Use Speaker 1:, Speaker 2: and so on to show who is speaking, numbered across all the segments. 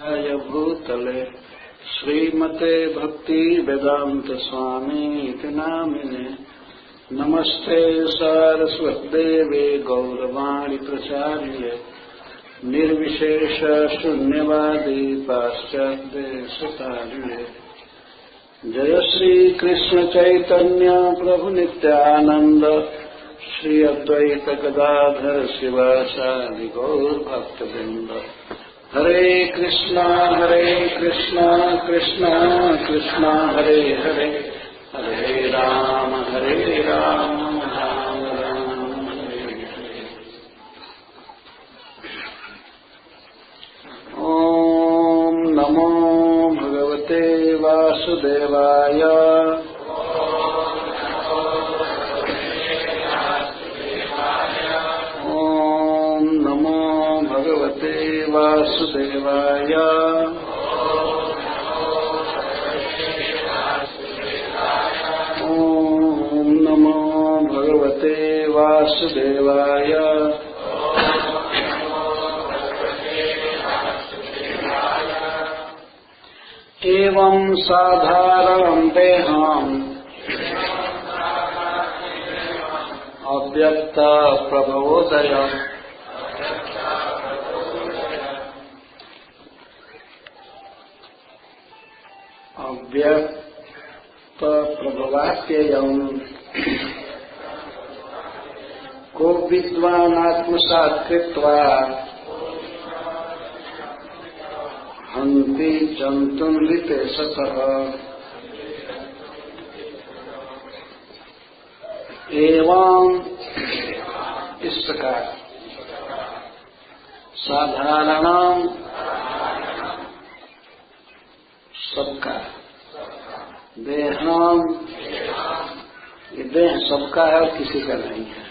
Speaker 1: आय भूतले श्रीमते भक्ति वेदांत स्वामी इति नामिने नमस्ते सारस्वत्देवे गौरवाणी प्रचार्ये निर्विशेष शून्यवादी पाश्चात्यदेशतारिणे जय श्री कृष्ण चैतन्य प्रभु नित्यानंद श्री अद्वैत गदाधर शिवासादि गौर भक्तवृंद हरे कृष्णा कृष्णा कृष्णा हरे हरे हरे राम राम राम हरे हरे। ओम नमो भगवते वासुदेवाय वासुदेवाय ओम नमो भगवते वासुदेवाय एवं साधारणं देहम् अव्यक्त प्रभवोदय अव्यक्त प्रभवाप्ययम् को विद्वान् आत्मसात् कृत्वा हन्ति जन्तुं विपेशतः एवं इस प्रकार साधारण सबका देहम ये देह सबका है और किसी का नहीं है।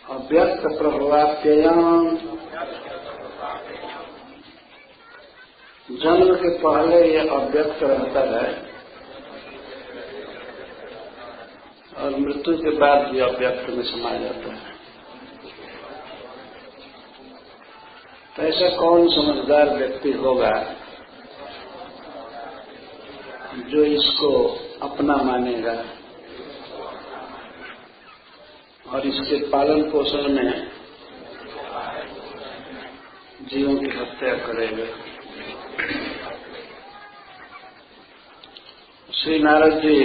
Speaker 1: अव्यक्त प्रभवाप्ययम् जन्म के पहले ये अव्यक्त रहता है और मृत्यु के बाद ये अव्यक्त में समा जाता है। तो ऐसा कौन समझदार व्यक्ति होगा जो इसको अपना मानेगा और इसके पालन पोषण में जीवों की हत्या करेगा। श्री नारद जी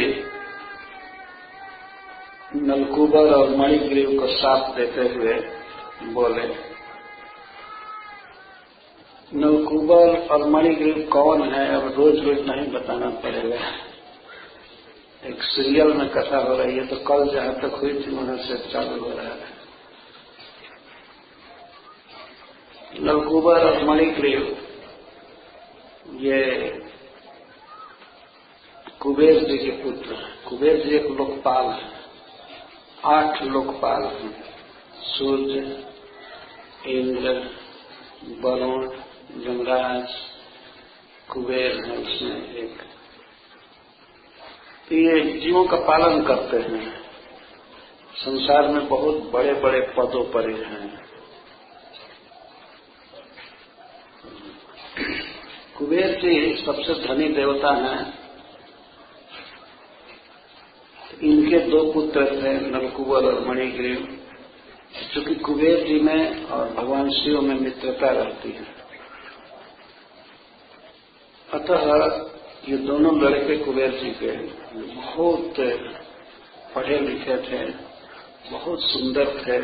Speaker 1: नलकूबर और मणिग्रीव को साथ देते हुए बोले, नलकूबर और मणिग्रीव कौन है अब रोज रोज नहीं बताना पड़ेगा। एक सीरियल में कथा हो रही है तो कल जहां तक हुई थी वहां से चालू हो रहा है। नलकूबर और मणिग्रीव ये कुबेर जी के पुत्र हैं। कुबेर जी एक लोकपाल है, 8 लोकपाल हैं, सूर्य, इंद्र, वरुण, यमराज, कुबेर है उसमें एक। तो ये जीवों का पालन करते हैं, संसार में बहुत बड़े बड़े पदों पर हैं। कुबेर जी सबसे धनी देवता हैं। इनके 2 पुत्र थे, नलकूबर और मणिग्रीव। चूंकि कुबेर जी में और भगवान शिव में मित्रता रहती है, अतः ये दोनों लड़के कुबेर जी के बहुत पढ़े लिखे थे, बहुत सुंदर थे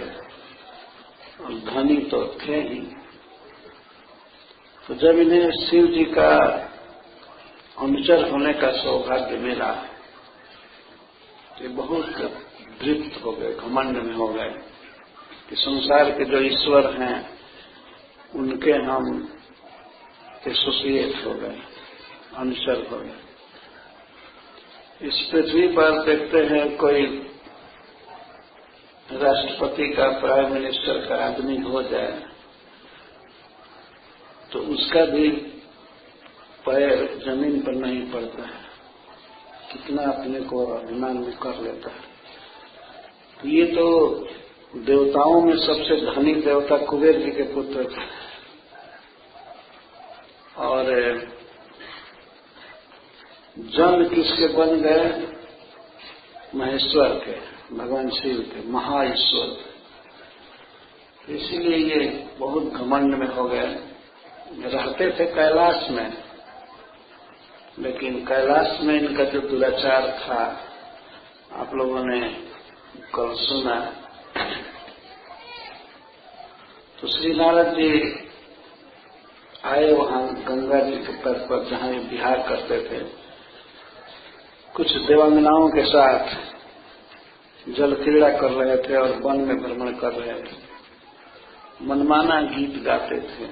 Speaker 1: और धनी तो थे ही। तो जब इन्हें शिव जी का अनुचर होने का सौभाग्य मिला तो बहुत तृप्त हो गए, घमंड में हो गए कि संसार के जो ईश्वर हैं उनके हम एसोसिएट हो गए, अनुचर हो गए। इस पृथ्वी पर देखते हैं कोई राष्ट्रपति का, प्राइम मिनिस्टर का आदमी हो जाए तो उसका भी पैर जमीन पर नहीं पड़ता है, कितना अपने को अभिमान में कर लेता है। ये तो देवताओं में सबसे धनी देवता कुबेर जी के पुत्र थे। और जन किसके बन गए? महेश्वर के, भगवान शिव के, महाईश्वर। इसीलिए ये बहुत घमंड में हो गए। रहते थे कैलाश में, लेकिन कैलाश में इनका जो दुराचार था आप लोगों ने कल सुना। तो श्री नारद जी आए वहां गंगा जी के तट पर, जहां ये विहार करते थे, कुछ देवांगनाओं के साथ जल क्रीड़ा कर रहे थे और वन में भ्रमण कर रहे थे। मनमाना गीत गाते थे,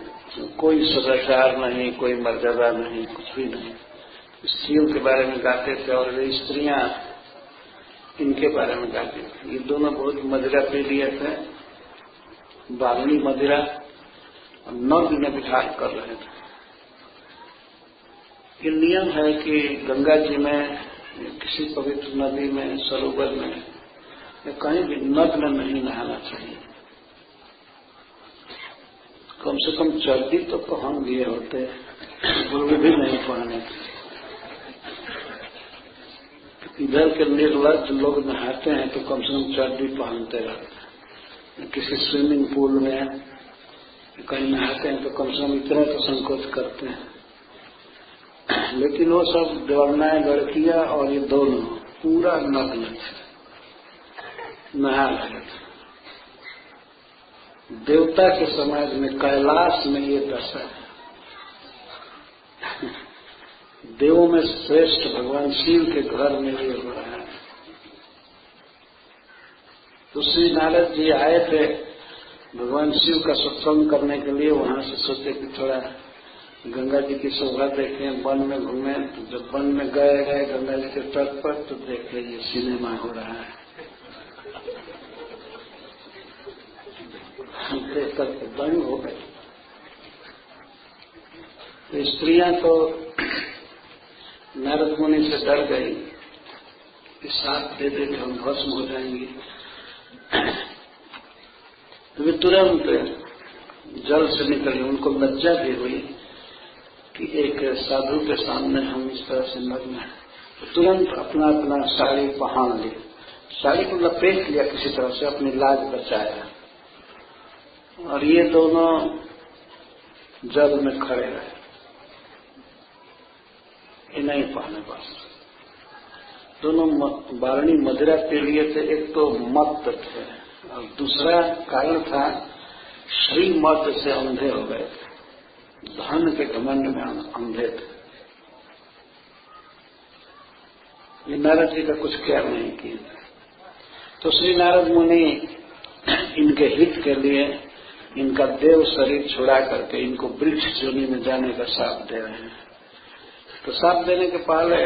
Speaker 1: कोई सदाचार नहीं, कोई मर्यादा नहीं, कुछ भी नहीं। स्त्रियों के बारे में गाते थे और वे स्त्रियां इनके बारे में गाती थी। ये दोनों बहुत मदिरा पी लिए थे, बालनी मदिरा, और 9 दिन विहार कर रहे थे। ये नियम है कि गंगा जी में, किसी पवित्र नदी में, सरोवर में या कहीं भी नग्न नहीं नहाना चाहिए। कम से कम चर्दी तो पहन लिए होते, वो भी नहीं पहने। इधर के निर्लज्ज लोग नहाते हैं तो कम से कम चर्दी पहनते रहते हैं। किसी स्विमिंग पूल में कहीं नहाते हैं तो कम से कम इतना तो संकोच करते हैं। लेकिन वो सब देवनाएं लड़कियां और ये दोनों पूरा नग्न नहा रहे थे। देवता के समाज में, कैलाश में ये दशा है। देवों में श्रेष्ठ भगवान शिव के घर में ये हो रहा है। तो श्री नारद जी आए थे भगवान शिव का सत्संग करने के लिए। वहां से सोचे कि थोड़ा गंगा जी की शोभा देखें, वन में घूमे। तो जब वन में गए गंगा जी के तट पर, तो देखे ये सिनेमा हो रहा है। देख करके दंग हो गए। तो स्त्रियां तो नारद मुनि से डर गई कि साथ दे दे हम भस्म हो जाएंगे। तो वे तुरंत जल से निकली। उनको लज्जा भी हुई कि एक साधु के सामने हम इस तरह से नग्न हैं। तो तुरंत अपना अपना साड़ी पहन ली, साड़ी को लपेट लिया किसी तरह से, अपनी लाज बचाया। और ये दोनों जल में खड़े रहे, ये नहीं पहने बस। दोनों बारणी मदिरा पी लिए थे। एक तो मत थे और दूसरा कारण था श्री मत से अंधे हो गए थे, धन के घमंड में अंधे थे। ये नारद जी का कुछ क्या नहीं किया। तो श्री नारद मुनि इनके हित के लिए इनका देव शरीर छुड़ा करके इनको वृक्ष योनि में जाने का शाप दे रहे हैं। तो शाप देने के पहले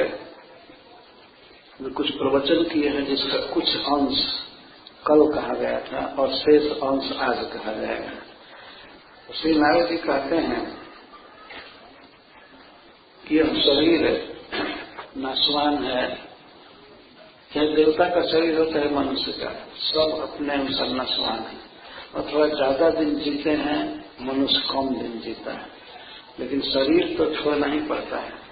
Speaker 1: वे कुछ प्रवचन किए हैं, जिसका कुछ अंश कल कहा गया था और शेष अंश आज कहा जाएगा। तो श्री नारद जी कहते हैं कि यह शरीर नाशवान है, चाहे देवता का शरीर हो चाहे मनुष्य का, सब अपने अनुसार नाशवान है। और थोड़ा ज्यादा दिन जीते हैं, मनुष्य कम दिन जीता है, लेकिन शरीर तो छोड़ना ही पड़ता है।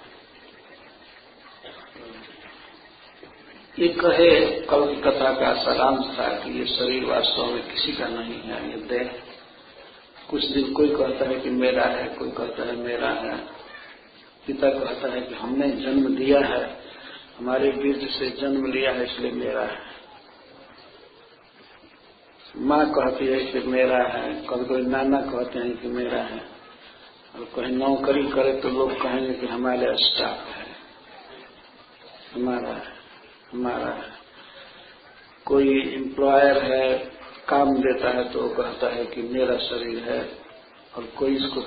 Speaker 1: ये कहे कल की कथा का सारांश था कि ये शरीर वास्तव में किसी का नहीं है। ये देह कुछ दिन कोई कहता है कि मेरा है, कोई कहता है मेरा है। पिता कहता है कि हमने जन्म दिया है, हमारे बीज से जन्म लिया है इसलिए मेरा है। माँ कहती है कि मेरा है, कभी कोई नाना कहते हैं कि मेरा है। और कहीं नौकरी करे तो लोग कहेंगे कि हमारे स्टाफ है, हमारा है, हमारा है। कोई एम्प्लॉयर है, काम देता है तो कहता है कि मेरा शरीर है। और कोई इसको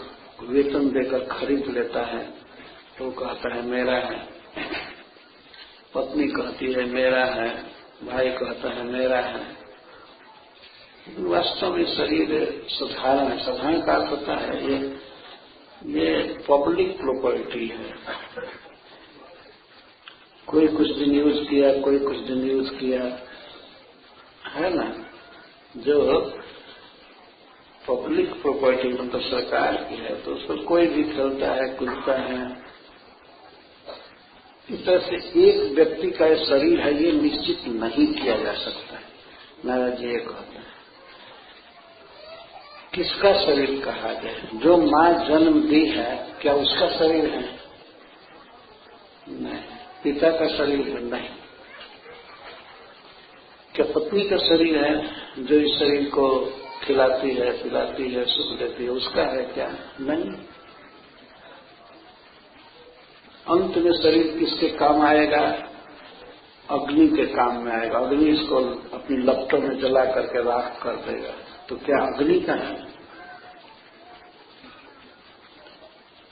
Speaker 1: वेतन देकर खरीद लेता है तो कहता है मेरा है। पत्नी कहती है मेरा है, भाई कहता है मेरा है। वास्तव में शरीर साधारण है। साधारण का अर्थ होता है ये पब्लिक प्रॉपर्टी है। कोई कुछ दिन यूज किया, कोई कुछ दिन यूज किया, है ना। जो पब्लिक प्रॉपर्टी मतलब सरकार की है, तो उस पर कोई भी खेलता है, कूदता है। इस तरह से एक व्यक्ति का शरीर है ये निश्चित नहीं किया जा सकता है। महाराज जी ये कहते हैं किसका शरीर कहा जाए? जो मां जन्म दी है क्या उसका शरीर है? नहीं। पिता का शरीर है? नहीं। क्या पत्नी का शरीर है जो इस शरीर को खिलाती है, पिलाती है, सुख देती है, उसका है क्या? नहीं। अंत में शरीर किसके काम आएगा? अग्नि के काम में आएगा। अग्नि इसको अपनी लपटों में जला करके राख कर देगा। तो क्या अग्नि का है?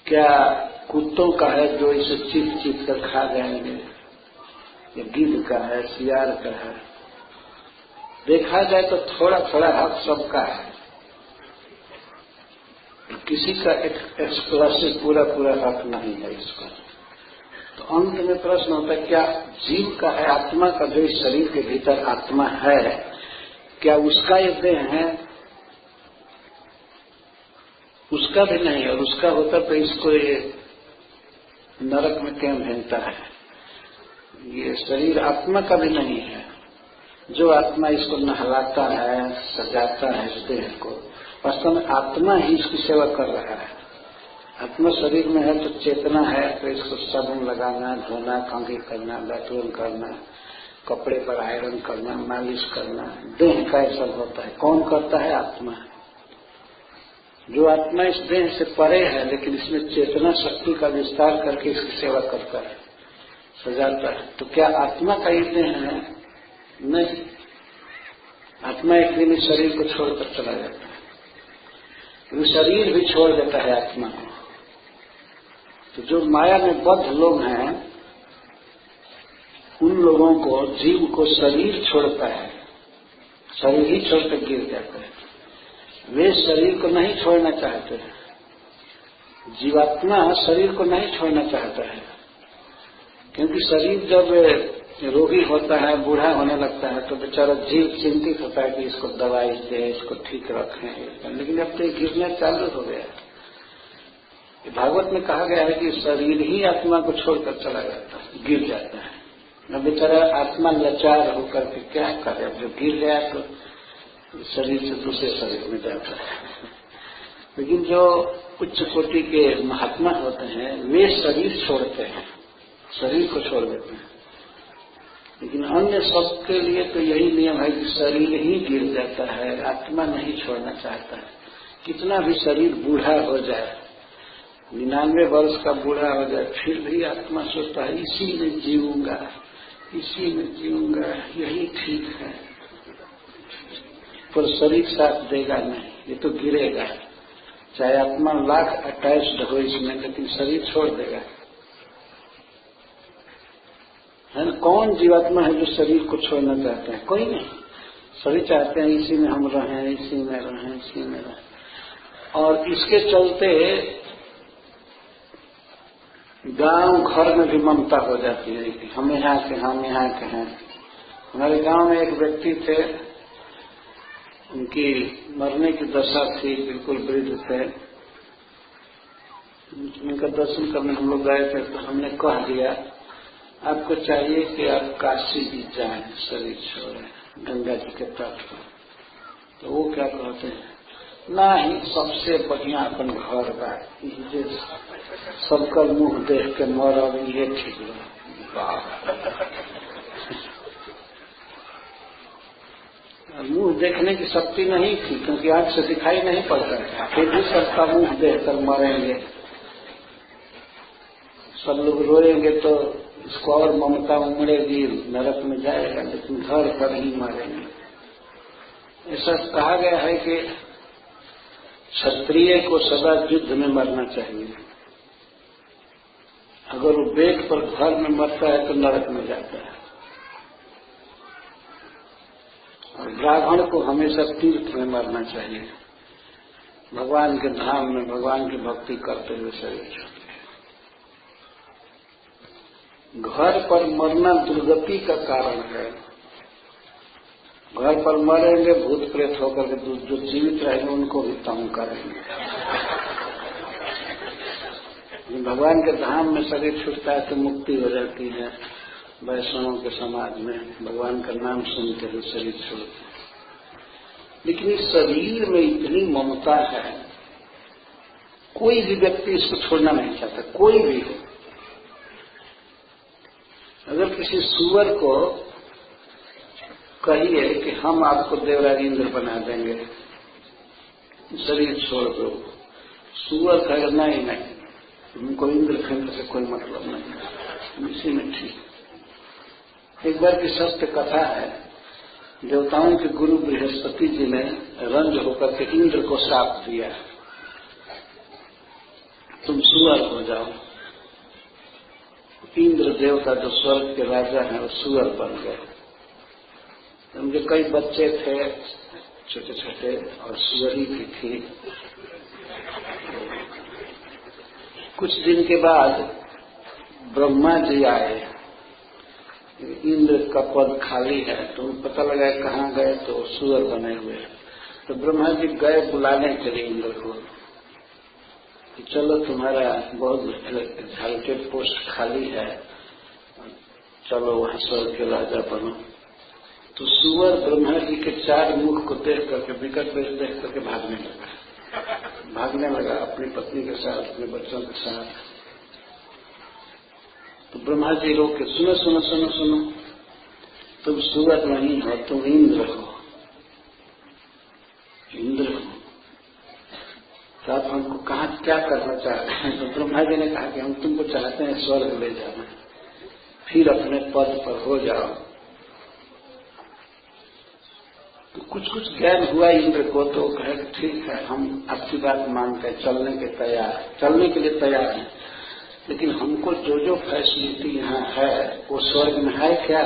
Speaker 1: क्या कुत्तों का है जो इसे चीख चीख कर खा जाएंगे? या गिद्ध का है, सियार का है? देखा जाए तो थोड़ा थोड़ा हक सबका है, किसी का एक्सक्लूसिव पूरा पूरा हक नहीं है इसका। तो अंत में प्रश्न होता है क्या जीव का है, आत्मा का जो इस शरीर के भीतर आत्मा है क्या उसका ये देह है? उसका भी नहीं। और उसका होता तो इसको ये नरक में क्यों भेजता है? ये शरीर आत्मा का भी नहीं है। जो आत्मा इसको नहलाता है, सजाता है इस देह को, वास्तव में आत्मा ही इसकी सेवा कर रहा है। आत्मा शरीर में है तो चेतना है, तो इसको साबुन लगाना, धोना, कंघी करना, बैतून करना, कपड़े पर आयरन करना, मालिश करना, देह का ये सब होता है। कौन करता है? आत्मा। जो आत्मा इस देह से परे है लेकिन इसमें चेतना शक्ति का विस्तार करके इसकी सेवा करता है, सजाता है। तो क्या आत्मा का ये देह है? नहीं। आत्मा एक दिन इस शरीर को छोड़कर चला जाता है, वो शरीर भी छोड़ देता है आत्मा को। तो जो माया में बद्ध लोग हैं उन लोगों को, जीव को शरीर छोड़ता है, शरीर ही छोड़कर गिर जाता है। वे शरीर को नहीं छोड़ना चाहते हैं। जीवात्मा शरीर को नहीं छोड़ना चाहता है, क्योंकि शरीर जब रोगी होता है, बूढ़ा होने लगता है, तो बेचारा जीव चिंतित होता है कि इसको दवाई दे, इसको ठीक रखें। लेकिन अब तो गिरना चालू हो गया। भागवत में कहा गया है कि शरीर ही आत्मा को छोड़कर चला जाता है, गिर जाता है। न बेचारा आत्मा लाचार होकर के क्या करे, अब जब गिर गया तो शरीर से दूसरे शरीर में जाता है। लेकिन जो उच्च कोटि के महात्मा होते हैं वे शरीर छोड़ते हैं, शरीर को छोड़ देते हैं। लेकिन अन्य सबके लिए तो यही नियम है कि शरीर ही गिर जाता है, आत्मा नहीं छोड़ना चाहता है। कितना भी शरीर बूढ़ा हो जाए, 99 वर्ष का बूढ़ा हो जाए, फिर भी आत्मा सोचता है इसी में जीऊंगा, इसी में जीऊंगा, यही ठीक है। पर शरीर साथ देगा नहीं, ये तो गिरेगा। चाहे आत्मा लाख अटैच्ड हो इसमें, लेकिन शरीर छोड़ देगा। है ना? कौन जीवात्मा है जो शरीर को छोड़ना चाहते हैं? कोई नहीं। सभी चाहते हैं इसी में हम रहें, इसी में रहें, इसी में रहें। और इसके चलते गांव घर में भी ममता हो जाती है कि हम यहाँ के, हम यहाँ के हैं। हमारे गांव में एक व्यक्ति थे, उनकी मरने की दशा थी, बिल्कुल वृद्ध थे। उनका दर्शन करने हम लोग गए थे, तो हमने कह दिया आपको चाहिए कि आप काशी भी जाएं, शरीर छोड़ें गंगा जी के तट पर। तो वो क्या कहते हैं, ना ही सबसे बढ़िया अपन घर बा, सबका मुंह देख के मरब, ये ठीक लगा। मुंह देखने की शक्ति नहीं थी, क्योंकि आंख से दिखाई नहीं पड़ता था, फिर भी सबका मुंह देखकर मरेंगे, सब लोग रोएंगे तो इसको और ममता उमड़ेगी, नरक में जाएगा, लेकिन घर पर ही मरेंगे। ऐसा कहा गया है कि क्षत्रिय को सदा युद्ध में मरना चाहिए। अगर वो बेट पर घर में मरता है तो नरक में जाता है। और ब्राह्मण को हमेशा तीर्थ में मरना चाहिए, भगवान के धाम में भगवान की भक्ति करते हुए शरीर छोड़ते। घर पर मरना दुर्गति का कारण है। घर पर मरेंगे, भूत प्रेत होकर के जो जीवित रहेंगे उनको भी तंग करेंगे। भगवान के धाम में शरीर छूटता है तो मुक्ति हो जाती है। वैष्णवों के समाज में भगवान का नाम सुनते हुए शरीर छोड़ते हैं। लेकिन इस शरीर में इतनी ममता है, कोई भी व्यक्ति इसको छोड़ना नहीं चाहता, कोई भी हो। अगर किसी सुअर को कहिए कि हम आपको देवराज इंद्र बना देंगे, शरीर छोड़ दो, सुअर कहेगा नहीं नहीं, उनको इंद्रखंड से कोई मतलब नहीं, इसी में ठीक। एक बार की सत्य कथा है, देवताओं के गुरु बृहस्पति जी ने रंज होकर के इंद्र को शाप दिया, तुम सुअर हो जाओ। इंद्र देवता जो स्वर्ग के राजा हैं वो सुअर बन गए। उनके कई बच्चे थे छोटे छोटे और सुअरी भी थी। कुछ दिन के बाद ब्रह्मा जी आए, इंद्र का पद खाली है, तो पता लगा कहाँ गए, तो सुअर बने हुए। तो ब्रह्मा जी गए बुलाने के लिए इंद्र को कि चलो तुम्हारा बहुत एग्जाल्टेड पोस्ट खाली है, चलो वहां स्वर्ग के राजा बनो। तो सुअर ब्रह्मा जी के 4 मुख को देख करके, विकट वेश देख करके भागने लगा अपनी पत्नी के साथ, अपने बच्चों के साथ। तो ब्रह्मा जी रोके, सुनो सुनो सुनो सुनो, तुम सुअर नहीं हो, तुम इंद्र हो, इंद्र हो। तो आप हमको कहाँ क्या करना चाहते हैं? तो ब्रह्मा जी ने कहा कि हम तुमको चाहते हैं स्वर्ग ले जाना, फिर अपने पद पर हो जाओ। तो कुछ कुछ ज्ञान हुआ इंद्र को, तो कहे ठीक है, हम आपकी बात मानते हैं, चलने के लिए तैयार हैं, लेकिन हमको जो जो फैसिलिटी यहाँ है वो स्वर्ग में है क्या?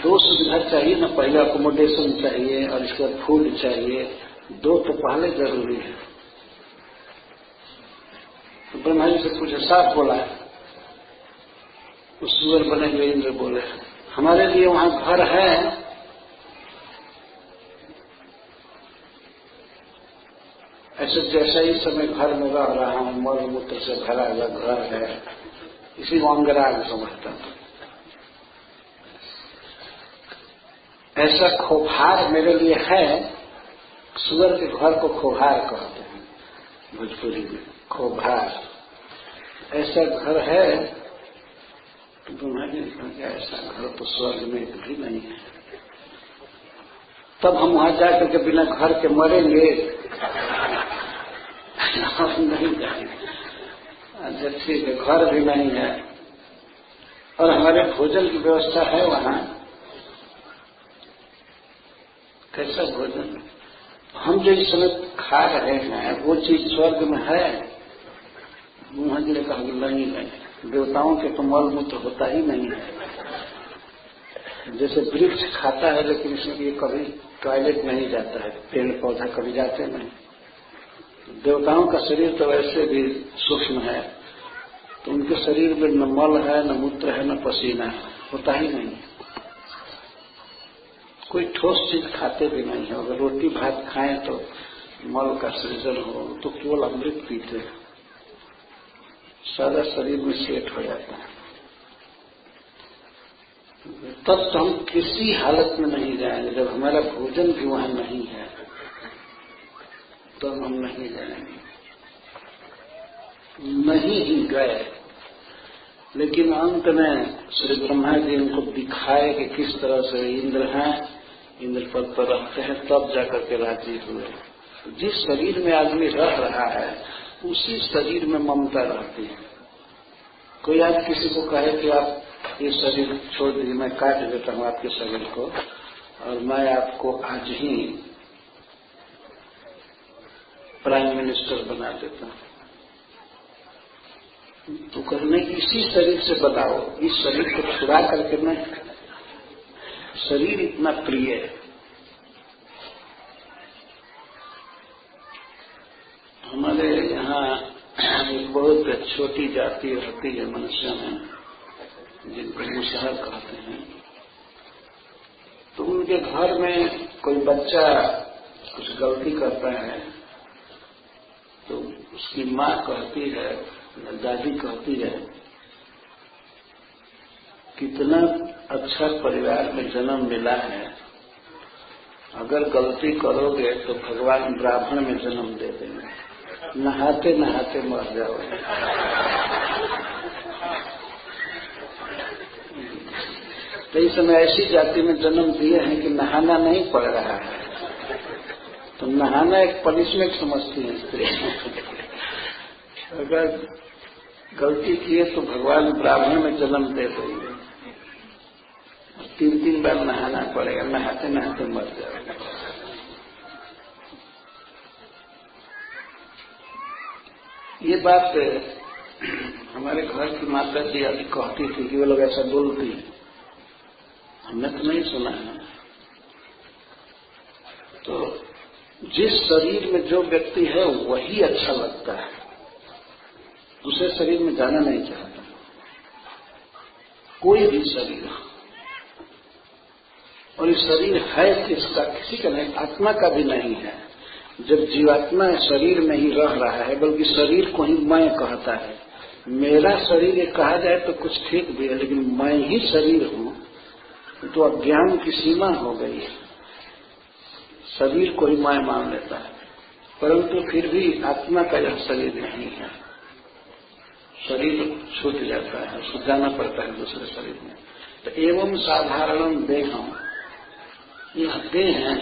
Speaker 1: दो सुविधा चाहिए ना, पहले अकोमोडेशन चाहिए और इसके बाद फूड चाहिए, दो तो पहले जरूरी है। तो ब्रह्मा जी से पूछे, साफ बोला है। उस सुअर बने हुए इंद्र बोले, हमारे लिए वहां घर है, ऐसे जैसा ही समय घर में रह रहा हूं, मल मूत्र से भरा हुआ घर है, इसी को अंगराग समझता हूं। ऐसा खोभार मेरे लिए है, सुअर के घर को खोभार कहते हैं भोजपुरी में, खोभार। ऐसा घर है? तो ब्रह्मा जी ने कहा ऐसा घर तो स्वर्ग में भी नहीं है। तब हम वहां जाकर के बिना घर के मरेंगे? हम नहीं जाएंगे। अच्छा ठीक है, घर भी नहीं है और हमारे भोजन की व्यवस्था है वहां, कैसा भोजन? हम जो इस समय खा रहे हैं वो चीज स्वर्ग में है? ब्रह्मा जी ने कहा नहीं नहीं, देवताओं के तो मल मूत्र होता ही नहीं है। जैसे वृक्ष खाता है लेकिन इसमें ये कभी टॉयलेट नहीं जाता है, पेड़ पौधा कभी जाते नहीं। देवताओं का शरीर तो वैसे भी सूक्ष्म है, तो उनके शरीर में न मल है, न मूत्र है, न पसीना है, होता ही नहीं। कोई ठोस चीज खाते भी नहीं है। अगर रोटी भात खाएं तो मल का सृजन हो, तो केवल अमृत पीते हैं, सारा शरीर में सेट हो जाता है। तब तो हम किसी हालत में नहीं जाएंगे, जब हमारा भोजन भी वहां नहीं है तो हम नहीं जाएंगे। नहीं ही गए, लेकिन अंत में श्री ब्रह्मा जी उनको दिखाए कि किस तरह से इंद्र हैं, इंद्र पद पर रहते हैं, तब जाकर के राजी हुए। जिस शरीर में आदमी रह रहा है उसी शरीर में ममता रहती है। कोई आज किसी को कहे कि आप ये शरीर छोड़ दीजिए, मैं काट देता हूं आपके शरीर को और मैं आपको आज ही प्राइम मिनिस्टर बना देता हूं, तो करने इसी शरीर से बताओ, इस शरीर को छुड़ा करके मैं, शरीर इतना प्रिय है। हमारे यहाँ एक बहुत छोटी जाति रहती है मनुष्य में, जिनको मुसहर कहते हैं, तो उनके घर में कोई बच्चा कुछ गलती करता है तो उसकी माँ कहती है, दादी कहती है, कितना अच्छा परिवार में जन्म मिला है, अगर गलती करोगे तो भगवान ब्राह्मण में जन्म दे देंगे, नहाते नहाते मर जाओगे। तो इस समय ऐसी जाति में जन्म दिए हैं कि नहाना नहीं पड़ रहा है, तो नहाना एक पनिशमेंट समझती है स्त्री। अगर गलती किए तो भगवान ब्राह्मण में जन्म दे देंगे, 3-3 बार नहाना पड़ेगा, नहाते नहाते मर जाएगा। ये बात हमारे घर की माता जी अभी कहती थी कि वो लोग ऐसा बोलती हैं, हमने तो नहीं सुना है। तो जिस शरीर में जो व्यक्ति है वही अच्छा लगता है, दूसरे शरीर में जाना नहीं चाहता कोई भी शरीर। और ये शरीर है किसका? किसी का नहीं, आत्मा का भी नहीं है। जब जीवात्मा शरीर में ही रह रहा है, बल्कि शरीर को ही मैं कहता है, मेरा शरीर ये कहा जाए तो कुछ ठीक भी है, लेकिन मैं ही शरीर हूं तो अज्ञान की सीमा हो गई है। शरीर को ही मैं मान लेता है, परंतु फिर भी आत्मा का यह शरीर नहीं है। शरीर छूट जाता है, छूट जाना पड़ता है दूसरे शरीर में। तो एवं साधारण देहम, यह देह है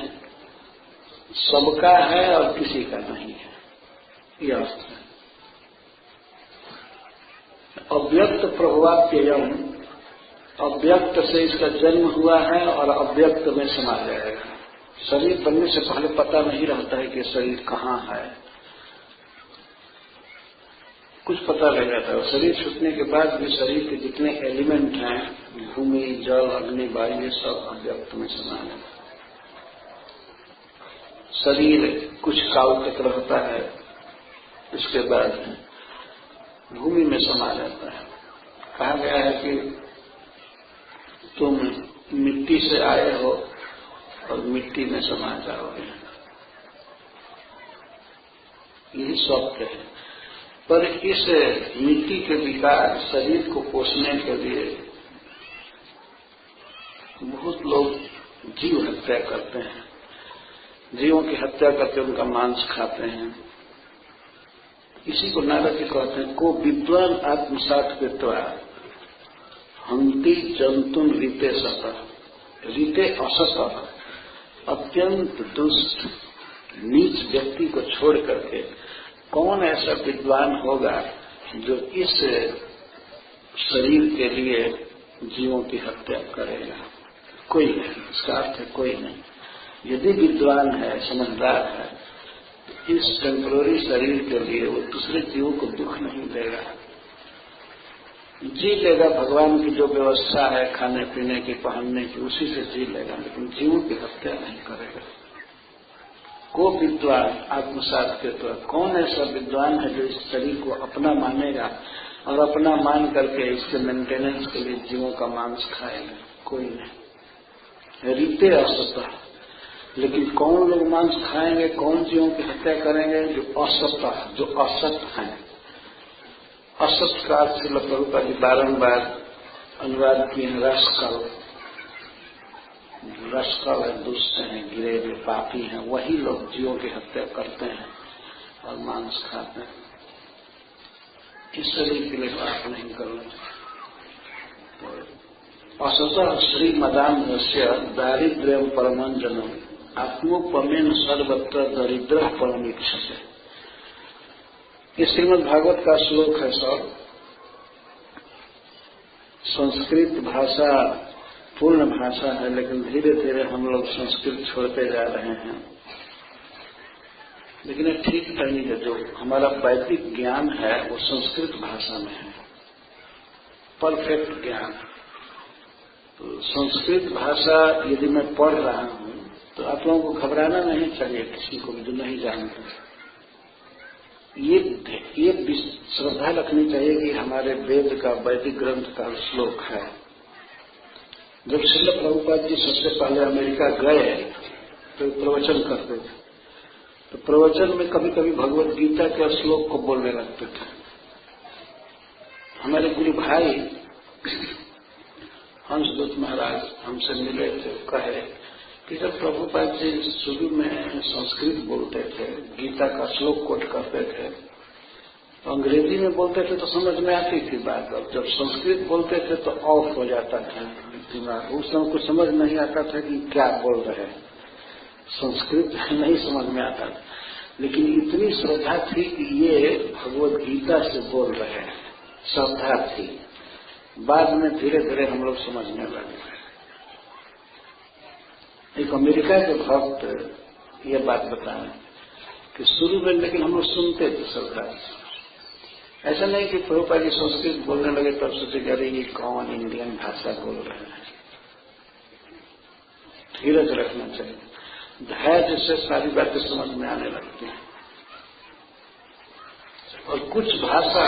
Speaker 1: सबका है और किसी का नहीं है, यह अर्थ है। अव्यक्त प्रभवाप्ययम, अव्यक्त से इसका जन्म हुआ है और अव्यक्त में समा जाएगा। शरीर बनने से पहले पता नहीं रहता है कि शरीर कहाँ है, कुछ पता लग जाता है। शरीर छूटने के बाद भी शरीर के जितने एलिमेंट हैं, भूमि, जल, अग्नि, वायु, ये सब अव्यक्त में समा जाता है। शरीर कुछ काल तक रहता है, इसके बाद भूमि में समा जाता है। कहा गया है कि तुम मिट्टी से आए हो और मिट्टी में समा जाओगे, यही सत्य है। पर इस मिट्टी के विकार शरीर को पोषने के लिए बहुत लोग जीव हत्या करते हैं, जीवों की हत्या करके उनका मांस खाते हैं। इसी को नारद जी कहते हैं, को विद्वान आत्मसात कृत्वा हंति जंतुन रीते सतः, रीते असतः, अत्यंत दुष्ट नीच व्यक्ति को छोड़ करके कौन ऐसा विद्वान होगा जो इस शरीर के लिए जीवों की हत्या करेगा? कोई नहीं, इसका अर्थ है कोई नहीं। यदि विद्वान है, समझदार है, तो इस टेम्पररी शरीर के लिए वो दूसरे जीवों को दुख नहीं देगा, जी लेगा। भगवान की जो व्यवस्था है खाने पीने की, पहनने की, उसी से जी लेगा, लेकिन जीवों की हत्या नहीं करेगा। को विद्वान आत्मसात के तो कौन ऐसा विद्वान है जो इस शरीर को अपना मानेगा और अपना मान करके इसके मेंटेनेंस के लिए जीवों का मांस खाएगा? कोई नहीं। रीते असतः, लेकिन कौन लोग मांस खाएंगे, कौन जीवों की हत्या करेंगे? जो असतः, जो असत हैं। असत का अर्थ प्रभुपाद जी बारंबार अनुवाद किए हैं, रसकल। रसकल है, दुष्ट हैं, गिरे हुए पापी हैं, वही लोग जीवों की हत्या करते हैं और मांस खाते हैं। इस शरीर के लिए बात नहीं करना। तो असतः श्री मदान्धस्य दारिद्र्यम परमंजनम आत्मोपमेन सर्वत्र दरिद्र परमीक्षते। ये श्रीमद् भागवत का श्लोक है सर। संस्कृत भाषा पूर्ण भाषा है, लेकिन धीरे धीरे हम लोग संस्कृत छोड़ते जा रहे हैं। लेकिन ये ठीक नहीं है, जो हमारा वैदिक ज्ञान है वो संस्कृत भाषा में है, परफेक्ट ज्ञान। तो संस्कृत भाषा यदि मैं पढ़ रहा हूं तो आप लोगों को घबराना नहीं चाहिए, किसी को भी जो नहीं जानते। ये श्रद्धा रखनी चाहिए कि हमारे वेद का वैदिक ग्रंथ का श्लोक है। जब श्रील प्रभुपाद जी सबसे पहले अमेरिका गए तो प्रवचन करते थे, तो प्रवचन में कभी कभी भगवत गीता के श्लोक को बोलने लगते थे। हमारे गुरु भाई हंसदूत महाराज हमसे मिले थे, कहे कि जब प्रभुपाद जी शुरू में संस्कृत बोलते थे, गीता का श्लोक कोट करते थे, तो अंग्रेजी में बोलते थे तो समझ में आती थी बात, और जब संस्कृत बोलते थे तो ऑफ हो जाता था दिमाग। उस समय कुछ समझ नहीं आता था कि क्या बोल रहे हैं, संस्कृत नहीं समझ में आता था, लेकिन इतनी श्रद्धा थी कि ये भगवत गीता से बोल रहे हैं, श्रद्धा थी। बाद में धीरे धीरे हम लोग समझने लगे। एक अमेरिका के भक्त ये बात बताएं कि शुरू में लेकिन हम लोग सुनते थे श्रद्धा से। ऐसा नहीं कि प्रभुपाद जी संस्कृत बोलने लगे तब सोचे अरे ये कौन इंडियन भाषा बोल रहे हैं। धीरज रखना चाहिए, धैर्य से सारी बातें समझ में आने लगती हैं। और कुछ भाषा,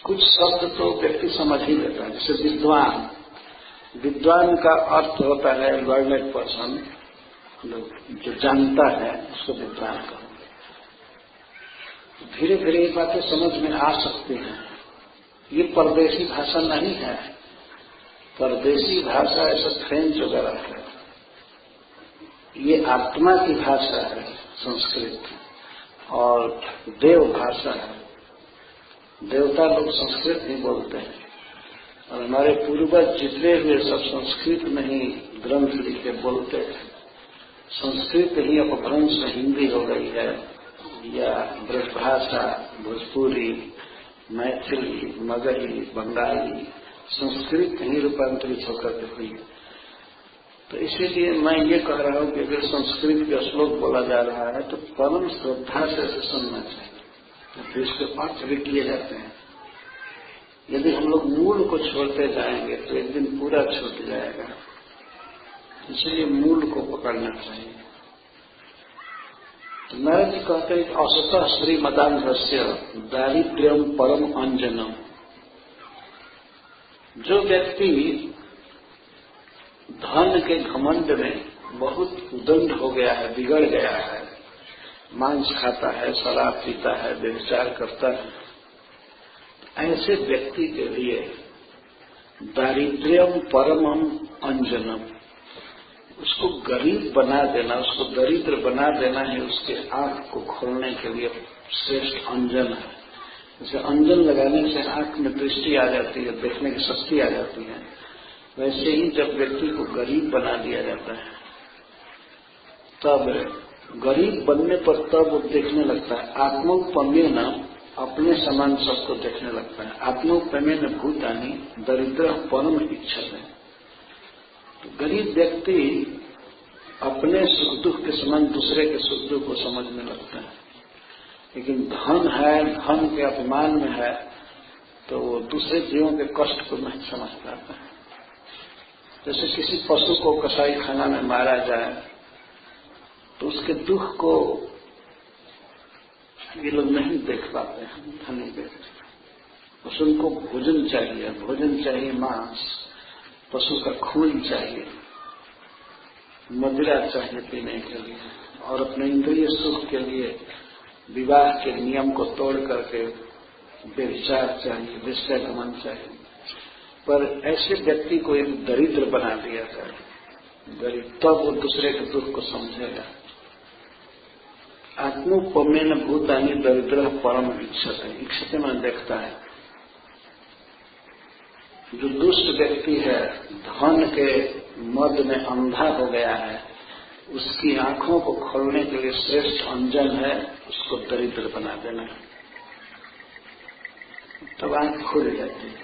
Speaker 1: कुछ शब्द तो व्यक्ति समझ ही लेता है। जैसे विद्वान, विद्वान का अर्थ होता है लर्नेड पर्सन, जो जानता है उसको विद्वान कहते हैं। धीरे धीरे ये बातें समझ में आ सकती हैं। ये परदेशी भाषा नहीं है। परदेशी भाषा ऐसा फ्रेंच वगैरह है, ये आत्मा की भाषा है संस्कृत, और देव भाषा है। देवता लोग संस्कृत नहीं बोलते हैं, और हमारे पूर्वज जितने हुए सब संस्कृत में ही ग्रंथ लिखे बोलते थे। संस्कृत ही अपभ्रंश हिंदी हो गई है, या ब्रजभाषा, भोजपुरी, मैथिली, मगही, बंगाली, संस्कृत ही रूपांतरित होकर के हुई। तो इसीलिए मैं ये कह रहा हूं कि अगर संस्कृत का श्लोक बोला जा रहा है तो परम श्रद्धा से सुनना चाहिए, फिर इसके अर्थ भी किए जाते हैं। यदि हम लोग मूल को छोड़ते जाएंगे तो एक दिन पूरा छूट जाएगा। इसलिए मूल को पकड़ना चाहिए। तो नारद जी कहते हैं असतः श्रीमदान्धस्य दारिद्र्यम परम अंजनम। जो व्यक्ति धन के घमंड में बहुत उदंड हो गया है, बिगड़ गया है, मांस खाता है, शराब पीता है, व्यभिचार करता है, ऐसे व्यक्ति के लिए दारिद्र्यम परमम अंजनम, उसको गरीब बना देना, उसको दरिद्र बना देना है उसके आंख को खोलने के लिए श्रेष्ठ अंजन है। जैसे अंजन लगाने से आंख में दृष्टि आ जाती है, देखने की शक्ति आ जाती है, वैसे ही जब व्यक्ति को गरीब बना दिया जाता है तब गरीब बनने पर तब वो देखने लगता है। आत्मोपमेन, अपने समान सबको देखने लगता है। आत्मोपमेन भूतानि दरिद्र परम इच्छते। गरीब व्यक्ति अपने सुख दुख के समान दूसरे के सुख दुख को समझने लगता है। लेकिन धन है, धन के अपमान में है, तो वो दूसरे जीवों के कष्ट को नहीं समझ पाता है। जैसे किसी पशु को कसाई खाना में मारा जाए तो उसके दुख को ये लोग नहीं देख पाते हैं, धनी व्यक्ति। पशु को भोजन चाहिए, भोजन चाहिए मांस, पशु का खून चाहिए, मदिरा चाहिए पीने के लिए, और अपने इंद्रिय सुख के लिए विवाह के नियम को तोड़ करके व्यभिचार चाहिए, वेश्यागमन चाहिए। पर ऐसे व्यक्ति को एक दरिद्र बना दिया जाए, गरीब, तब वो दूसरे के दुख को समझेगा। आत्मोपमेन भूतानि दरिद्र परम इच्छते। इच्छते में देखता है। जो दुष्ट व्यक्ति है, धन के मद में अंधा हो गया है, उसकी आंखों को खोलने के लिए श्रेष्ठ अंजन है उसको दरिद्र बना देना। तब आंख खुल जाती है।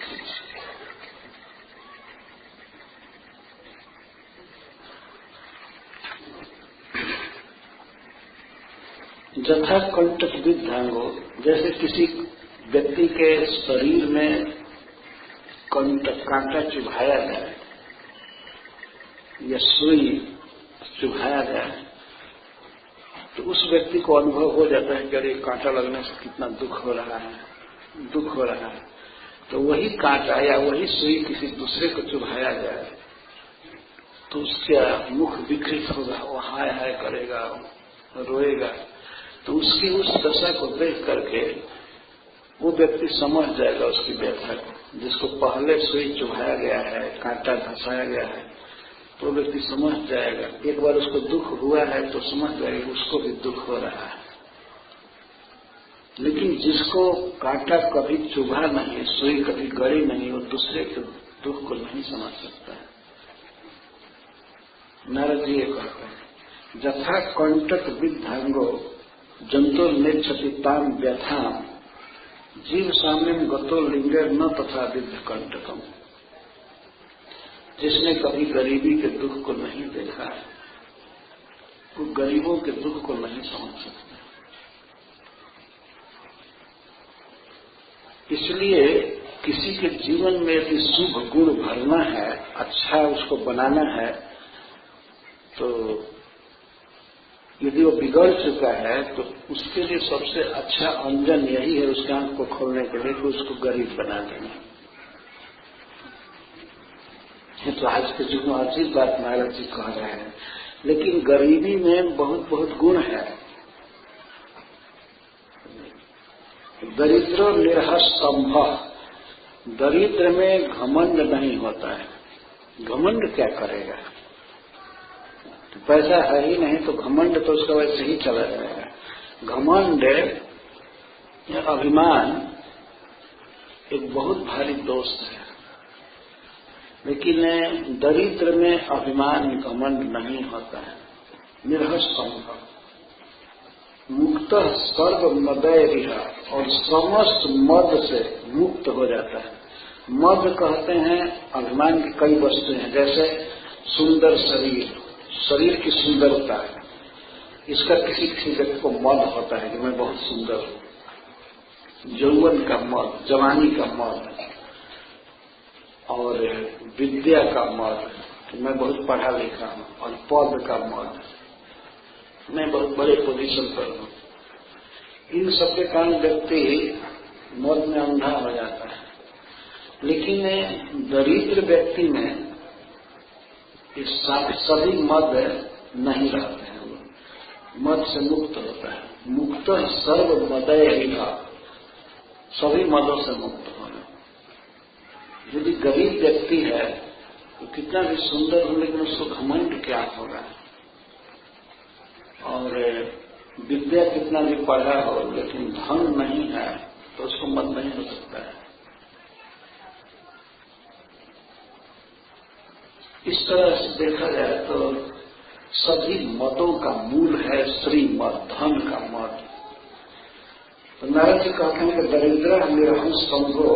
Speaker 1: जथा कंटक विद्धांगो, जैसे किसी व्यक्ति के शरीर में कांटा चुभाया जाए या सुई चुभाया जाए तो उस व्यक्ति को अनुभव हो जाता है कि अरे कांटा लगने से कितना दुख हो रहा है। तो वही कांटा या वही सुई किसी दूसरे को चुभाया जाए तो उसका मुख विकृत होगा, वो हाय हाय करेगा, रोएगा। तो उसकी उस दशा को देख करके वो व्यक्ति समझ जाएगा उसकी व्यथा को। जिसको पहले सुई चुभाया गया है, कांटा धंसाया गया है, तो व्यक्ति समझ जाएगा। एक बार उसको दुख हुआ है तो समझ जाएगा उसको भी दुख हो रहा है। लेकिन जिसको कांटा कभी चुभा नहीं, सुई कभी गड़ी नहीं, वो दूसरे के दुख को नहीं समझ सकता है। नारद जी ये कहते हैं, जथा कंटक विद्धांगो जंतो नेच्छतिताम व्यथाम जीव साम्यम गतो लिंगर न तथा विद्ध कंटकम। जिसने कभी गरीबी के दुख को नहीं देखा है वो गरीबों के दुख को नहीं समझ सकता। इसलिए किसी के जीवन में यदि शुभ गुण भरना है, अच्छा उसको बनाना है, तो यदि वो बिगड़ चुका है तो उसके लिए सबसे अच्छा अंजन यही है उसके आंख को खोलने के लिए कि उसको गरीब बना देना। ये तो आज के युग में अजीब बात नारद जी कह रहे हैं, लेकिन गरीबी में बहुत बहुत गुण है। दरिद्रो निर्हस्तंभ, दरिद्र में घमंड नहीं होता है। घमंड क्या करेगा? तो पैसा है ही नहीं तो घमंड तो उसका वैसे ही चला जाएगा। घमंड या अभिमान एक बहुत भारी दोस्त है, लेकिन दरिद्र में अभिमान घमंड नहीं होता है। निर्हस्तंभ मुक्त सर्व मदय रिहा, और समस्त मद से मुक्त हो जाता है। मद कहते हैं अभिमान की कई वस्तुएं हैं, जैसे सुंदर शरीर, शरीर की सुंदरता है, इसका किसी किसी व्यक्ति को मद होता है कि मैं बहुत सुंदर हूं। यौवन का मद, जवानी का मद, और विद्या का मद कि मैं बहुत पढ़ा लिखा हूं, और पद का मद, मैं बहुत बड़े पोजीशन पर हूं। इन सबके कारण व्यक्ति मद में अंधा हो जाता है। लेकिन दरिद्र व्यक्ति में इस सभी मद नहीं रहते हैं, मद से मुक्त होता है। मुक्त सर्व मदय रिहा, सभी मदों से मुक्त होना। यदि गरीब व्यक्ति है तो कितना भी सुंदर हो, लेकिन उसको घमंड क्या होगा। और विद्या कितना भी पढ़ा हो, लेकिन धन नहीं है तो उसको मद नहीं हो सकता है। इस तरह से देखा जाए तो सभी मदों का मूल है श्रीमद, धन का मद। तो नारद जी कहते हैं कि दरिद्र निर्हंस संगो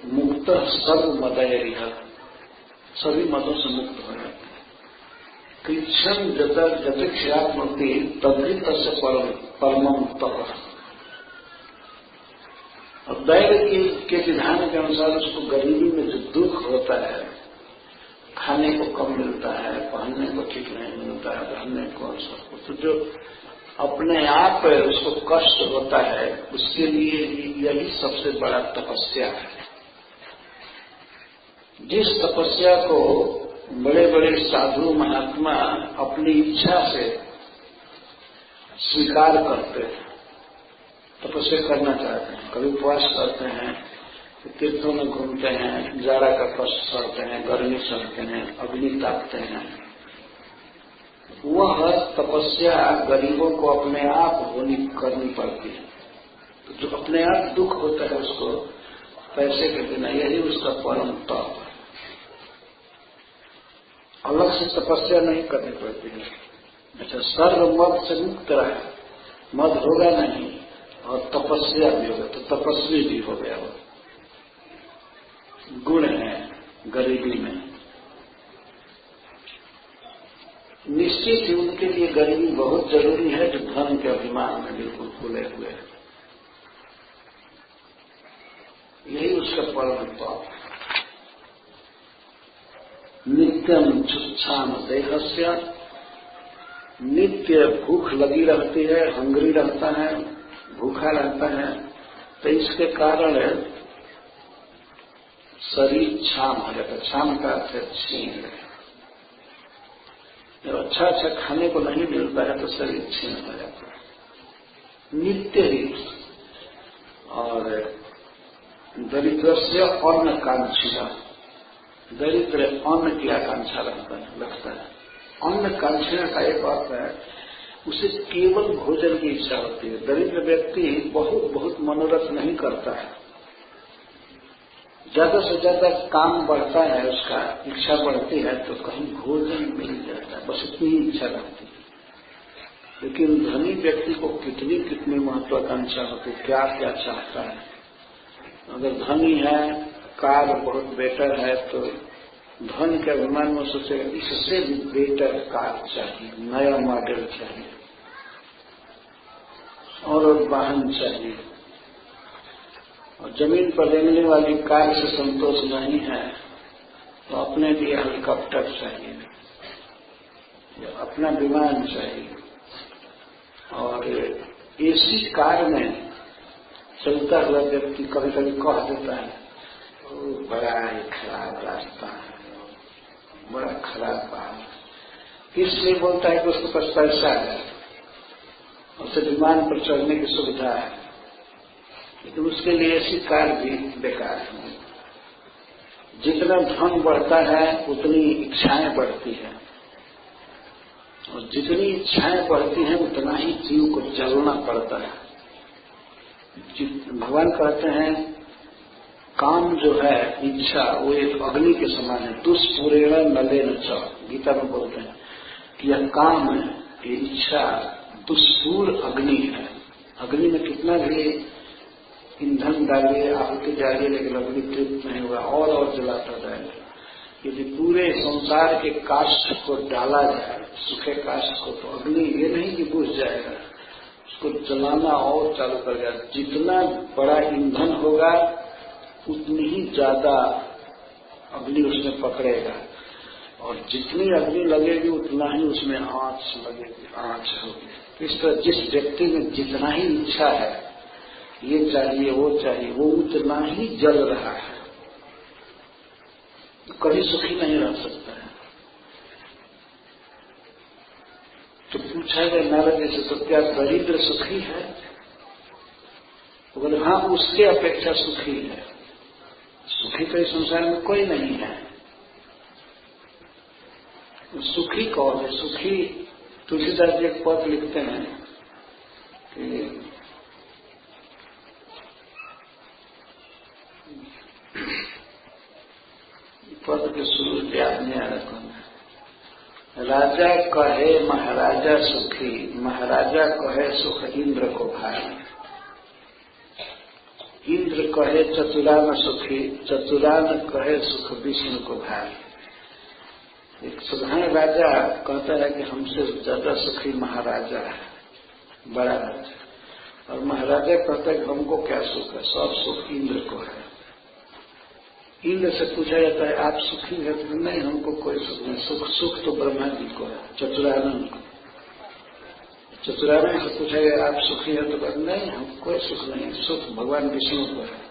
Speaker 1: मुक्त सर्व मदय रिहा, सभी मदों से मुक्त हो जाते हैं। कृष्ण जतिक्षात्मति तभी तस्य परमम तप, और दैव के विधान के अनुसार उसको गरीबी में जो दुख होता है, खाने को कम मिलता है, पहनने को ठीक नहीं मिलता है, रहने को सब कुछ, तो जो अपने आप उसको कष्ट होता है, उसके लिए यही सबसे बड़ा तपस्या है। जिस तपस्या को बड़े बड़े साधु महात्मा अपनी इच्छा से स्वीकार करते हैं, तपस्या करना चाहते हैं, कभी उपवास करते हैं, तीर्थों में घूमते हैं, जाड़ा का कष्ट सहते हैं, गर्मी सहते हैं, अग्नि तापते हैं, वह तपस्या गरीबों को अपने आप करनी पड़ती है। तो जो अपने आप दुख होता है उसको पैसे के बिना, यही उसका परम तप है। अलग से तपस्या नहीं करनी पड़ती है। अच्छा, सर्व मद से मुक्त रहा, मद होगा नहीं और तपस्या भी होगा तो तपस्वी भी हो गया। वो गुण है गरीबी में। निश्चित ही उनके लिए गरीबी बहुत जरूरी है जो धन के अभिमान में बिल्कुल खुले हुए हैं। यही उसका परम तप। नित्यम छुच्छाम देहस्य नित्य भूख लगी रहती है, हंगरी रहता है, भूखा रहता है, तो इसके कारण शरीर क्षाम हो जाता है। क्षाम का अर्थ है क्षीण। जब अच्छा अच्छा खाने को नहीं मिलता है तो शरीर क्षीण हो जाता है नित्य ही। और दरिद्र से अन्न कांक्षा, दरिद्र अन्न की आकांक्षा लगता है। अन्न कांक्षा का एक अर्थ है उसे केवल भोजन की इच्छा होती है। दरिद्र व्यक्ति बहुत बहुत मनोरथ नहीं करता है, ज्यादा से ज्यादा काम बढ़ता है, उसका इच्छा बढ़ती है तो कहीं भोजन मिल जाता है, बस इतनी ही इच्छा रहती है। लेकिन धनी व्यक्ति को कितनी कितनी महत्वाकांक्षा होती है, क्या क्या चाहता है। अगर धनी है, कार बहुत बेटर है, तो धन के अभिमान में सोचेगा इससे भी बेटर कार चाहिए, नया मॉडल चाहिए और वाहन चाहिए। और जमीन पर रेंगने वाली कार से संतोष नहीं है तो अपने लिए हेलीकॉप्टर चाहिए, अपना विमान चाहिए। और एसी कार में चलता हुआ व्यक्ति कभी कभी कह देता है बड़ा ही खराब रास्ता है, बड़ा खराब बात। इसलिए बोलता है कि उसके पास पैसा है, उसे विमान पर चढ़ने की सुविधा है, लेकिन उसके लिए ऐसी कार भी बेकार है। जितना धन बढ़ता है उतनी इच्छाएं बढ़ती है, और जितनी इच्छाएं बढ़ती हैं उतना ही जीव को जलना पड़ता है। भगवान कहते हैं काम जो है इच्छा वो एक अग्नि के समान है, दुष्पूरेण नलेन च। गीता में बोलते हैं कि यह काम है, ये इच्छा दुष्पूर अग्नि है। अग्नि में कितना भी ईंधन डालिए, आहुति डालिए, लेकिन अग्नि तृप्त नहीं होगा, और जलाता जाएगा। यदि पूरे संसार के काष्ठ को डाला जाए, सूखे काष्ठ को, तो अग्नि ये नहीं कि बुझ जाएगा, उसको जलाना और चालू कर जाए। जितना बड़ा ईंधन होगा उतनी ही ज्यादा अग्नि उसमें पकड़ेगा, और जितनी अग्नि लगेगी उतना ही उसमें आंच लगेगी, आंच होगी। इस तरह जिस व्यक्ति में जितना ही इच्छा है, ये चाहिए वो चाहिए, वो उतना ही जल रहा है, तो कभी सुखी नहीं रह सकता है। तो पूछा गया नारद जी से, तो क्या दरिद्र सुखी है? तो बोले हाँ, उसके अपेक्षा सुखी है। सुखी तो इस संसार में कोई नहीं है। सुखी कौन है? सुखी तुलसीदास जी एक पद लिखते हैं कि पद के शुरू याद नहीं आ रहा। राजा कहे महाराजा सुखी, महाराजा कहे सुख इंद्र को भाई। इंद्र कहे चतुरान सुखी, चतुरान कहे सुख विष्णु को भाई। एक साधारण राजा कहता है कि हमसे ज्यादा सुखी महाराजा है, बड़ा राजा। और महाराजा कहता है कि हमको क्या सुख है, सब सुख इंद्र को है। इंद्र से पूछा जाता है आप सुखी है? तो नहीं, हमको कोई सुख नहीं, सुख तो ब्रह्मा जी को है, चतुरानंद को। चतुरानंद से पूछा गया आप सुखी है? तो नहीं, हमको कोई सुख नहीं, सुख भगवान विष्णु को है।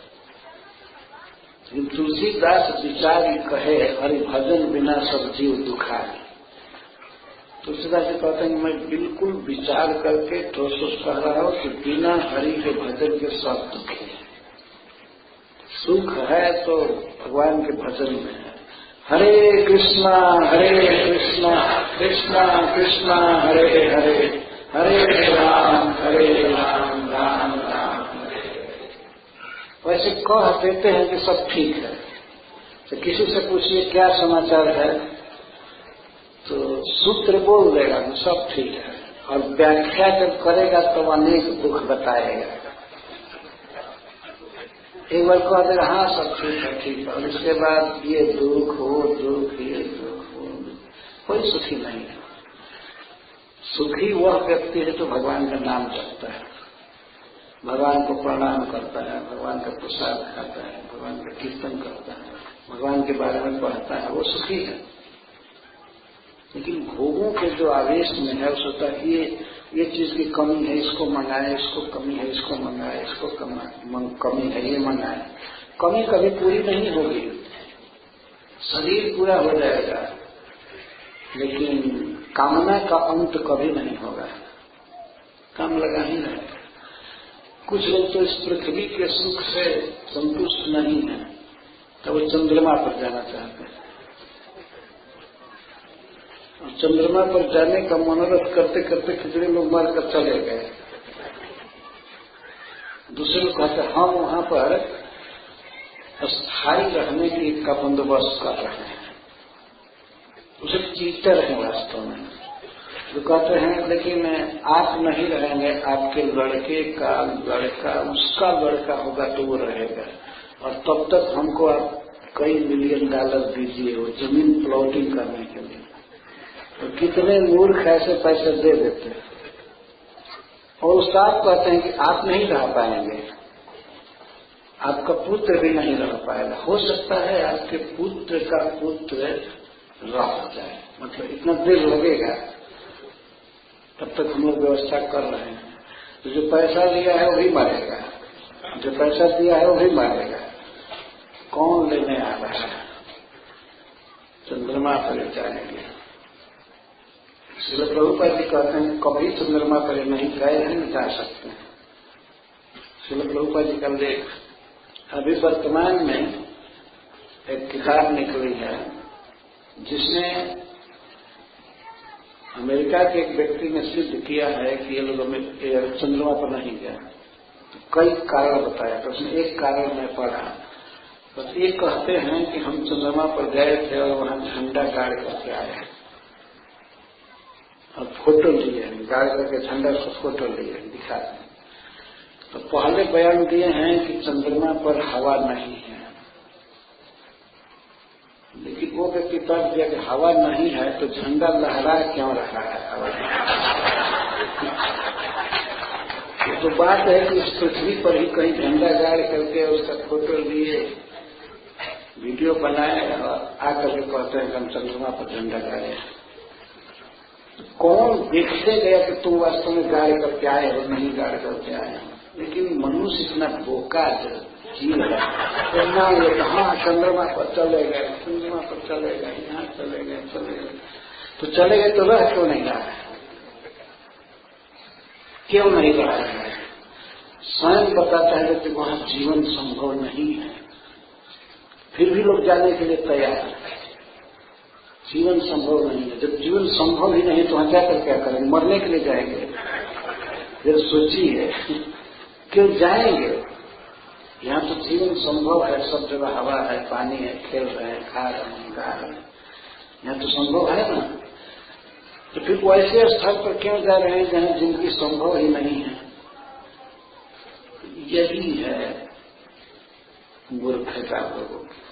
Speaker 1: तुलसीदास विचार कहे हरि भजन बिना सब जीव दुखाए। तुलसीदास जी कहते हैं मैं बिल्कुल विचार करके ठोस कह रहा हूं कि बिना हरि के भजन के सब दुखी है। सुख है तो भगवान के भजन में है। हरे कृष्णा कृष्णा कृष्णा हरे हरे, हरे राम राम राम हरे। वैसे कह देते हैं कि सब ठीक है, तो किसी से पूछिए क्या समाचार है तो सूत्र बोल देगा कि सब ठीक है, और व्याख्या जब करेगा तो अनेक दुख बताएगा। एक बार कह देगा हाँ सब ठीक है, ठीक है, और इसके बाद ये दुख हो दुख, ये दुख हो, कोई सुखी नहीं है। सुखी वह व्यक्ति है जो भगवान का नाम जपता है, भगवान को प्रणाम करता है, भगवान का प्रसाद खाता है, भगवान का कीर्तन करता है, भगवान के बारे में पढ़ता है, वो सुखी है। लेकिन भोगों के जो आवेश में है उस होता है ये चीज की कमी है, इसको मंगाए, इसको कमी है, इसको मंगाए, इसको कमी है, ये मंगाए। कमी कभी पूरी नहीं होगी, शरीर पूरा हो जाएगा, लेकिन कामना का अंत कभी नहीं होगा, काम लगा ही रहेगा। कुछ लोग तो इस पृथ्वी के सुख से संतुष्ट नहीं है, तो वो चंद्रमा पर जाना चाहते हैं, और चंद्रमा पर जाने का मनोरथ करते करते कितने लोग मरकर चले गए। दूसरे लोग कहते हैं हम वहां पर स्थायी रहने का बंदोबस्त कर रहे हैं, उसे चीटर हैं वास्तव में। जो कहते हैं लेकिन आप नहीं रहेंगे, आपके लड़के का लड़का उसका लड़का होगा तो वो रहेगा, और तब तक हमको आप कई $मिलियन दीजिए वो जमीन प्लॉटिंग करने के लिए। तो कितने मूर्ख ऐसे पैसे दे देते हैं, और उस आप कहते हैं कि आप नहीं रह पाएंगे, आपका पुत्र भी नहीं रह पाएगा। हो सकता है आपके पुत्र का पुत्र रह जाए, मतलब इतना देर लगेगा, तब तक हम लोग व्यवस्था कर रहे हैं। तो जो पैसा लिया है वो भी मारेगा, जो पैसा दिया है वो भी मारेगा। कौन लेने आ रहा है? चंद्रमा पर जाएंगे। श्रील प्रभुपाद जी कहते हैं कभी चंद्रमा पर नहीं गए हैं, न जा सकते हैं। श्रील प्रभुपाद जी का लेख अभी वर्तमान में एक किताब निकली है, जिसने अमेरिका के एक व्यक्ति ने सिद्ध किया है कि ये लोग चंद्रमा पर नहीं गए। तो कई कारण बताया, तो उसमें एक कारण मैं पढ़ा, बस ये कहते हैं कि हम चंद्रमा पर गए थे और वहां झंडा गाड़ करके आए और फोटो लिए, गाड़ करके झंडा को फोटो लिए, दिखा। तो पहले बयान दिए हैं कि चंद्रमा पर हवा नहीं है, लेकिन वो व्यक्ति तर्क दिया कि हवा नहीं है तो झंडा लहरा क्यों रहा है हवा। तो बात है कि इस पृथ्वी पर ही कहीं झंडा गाड़ करके उसका फोटो लिए, वीडियो बनाए और आकर के कहते हैं कि हम चंद्रमा पर झंडा गाड़े। कौन देखते गया कि तुम वास्तव में गाड़ करके आए और नहीं गाड़ करके आए? लेकिन मनुष्य इतना बोका जीव है, इतना ये कहाँ चंद्रमा पर चले गए, चंद्रमा पर चले गए, यहाँ चले गए, तो चले गए तो रह क्यों नहीं रहा है? क्यों नहीं रहा है? स्वयं बताता है कि वहां जीवन संभव नहीं है, फिर भी लोग जाने के लिए तैयार है। जीवन संभव नहीं है, जब जीवन संभव ही नहीं तो वहां जाकर क्या करेंगे? मरने के लिए जाएंगे? फिर सोचिए क्यों जाएंगे? यहाँ तो जीवन संभव है, सब जगह हवा है, पानी है, खेल रहे हैं, खा रहे हैं, गा रहे हैं, यहाँ तो संभव है ना। तो फिर वो ऐसे स्थल पर क्यों जा रहे हैं जहाँ जिंदगी संभव ही नहीं है? यही है मूर्खता लोगों की।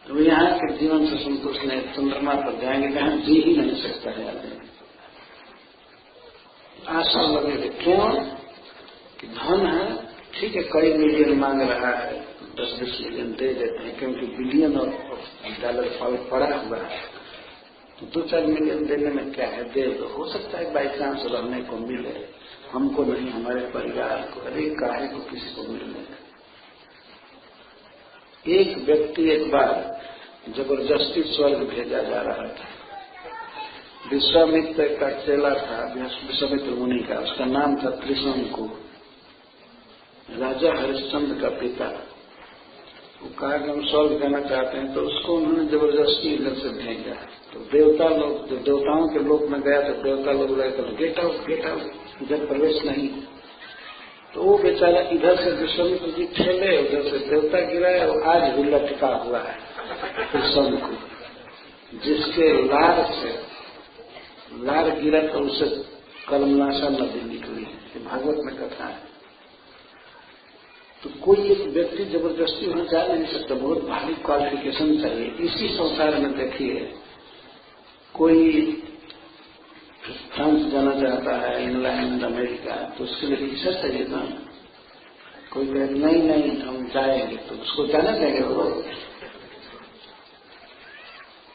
Speaker 1: तो यहाँ के जीवन से संतुष्ट नहीं, चंद्रमा पर जाएंगे जहाँ जी ही नहीं सकता है आदमी। आशा लगे क्यों कि धन है, ठीक है, कई मिलियन मांग रहा है, 10-20 मिलियन दे देते हैं, क्योंकि बिलियन और डॉलर फल पड़ा हुआ है, तो 2-4 मिलियन देने में क्या है, दे दो। हो सकता है बाई चांस रहने को मिले, हमको नहीं, हमारे परिवार को, अरे काहे को किसी को मिलने। एक व्यक्ति एक बार जबरदस्ती स्वर्ग भेजा जा रहा था। विश्वामित्र का चेला था, विश्वामित्र मुनि का, उसका नाम था त्रिशंकु, राजा हरिश्चंद्र का पिता। वो कहा कि हम स्वर्ग जाना चाहते हैं, तो उसको उन्होंने जबरदस्ती इधर से भेजा। तो देवता लोग, जो देवताओं के लोक में गया तो देवता लोग गए तो गेट आउट, इधर प्रवेश नहीं। तो वो बेचारा इधर से विश्वामित्र जी ठेले, उधर से देवता गिराया, और आज भी लटका हुआ है त्रिशंकु, जिसके लार गिरा तो उसे कलमनाशा नदी निकली है, भागवत में कथा है। तो कोई एक व्यक्ति जबरदस्ती वहां जा नहीं सकता, बहुत भारी क्वालिफिकेशन चाहिए। इसी संसार में देखिए, कोई फ्रांस जाना चाहता है, इंग्लैंड, अमेरिका, तो उसके लिए वीजा चाहिए ना। कोई कहे नहीं हम जाएंगे, तो उसको जाना चाहिए वो।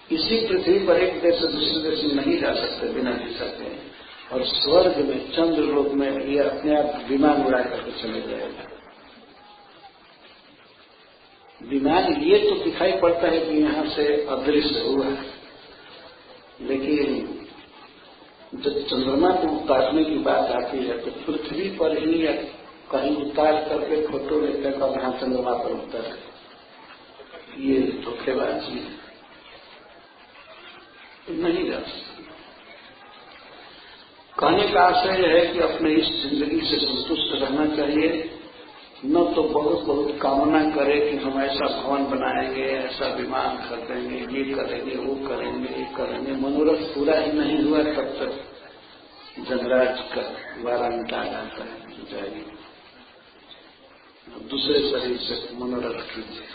Speaker 1: इसी पृथ्वी पर एक देश से दूसरे देश में नहीं जा सकते बिना वीजा के, और स्वर्ग में चंद्र लोक में ये अपने आप विमान उड़ा करके चले जाएगा। विमान ये तो दिखाई पड़ता है कि यहां से अदृश्य हुआ है, लेकिन जब चंद्रमा को उतारने की बात आती है तो पृथ्वी पर ही या कहीं उतार करके फोटो लेकर का वहां चंद्रमा पर उतर, ये धोखेबाजी नहीं जा सकती। कहने का आशय है कि अपने इस जिंदगी से संतुष्ट रहना चाहिए, न तो बहुत बहुत कामना करे कि हम ऐसा भवन बनाएंगे, ऐसा विमान खरीदेंगे, ये करेंगे, वो करेंगे, ये करेंगे। मनोरथ पूरा ही नहीं हुआ तब तक जमराज का वारंट आ जाता है, जाएगी दूसरे शरीर से मनोरथ कीजिए।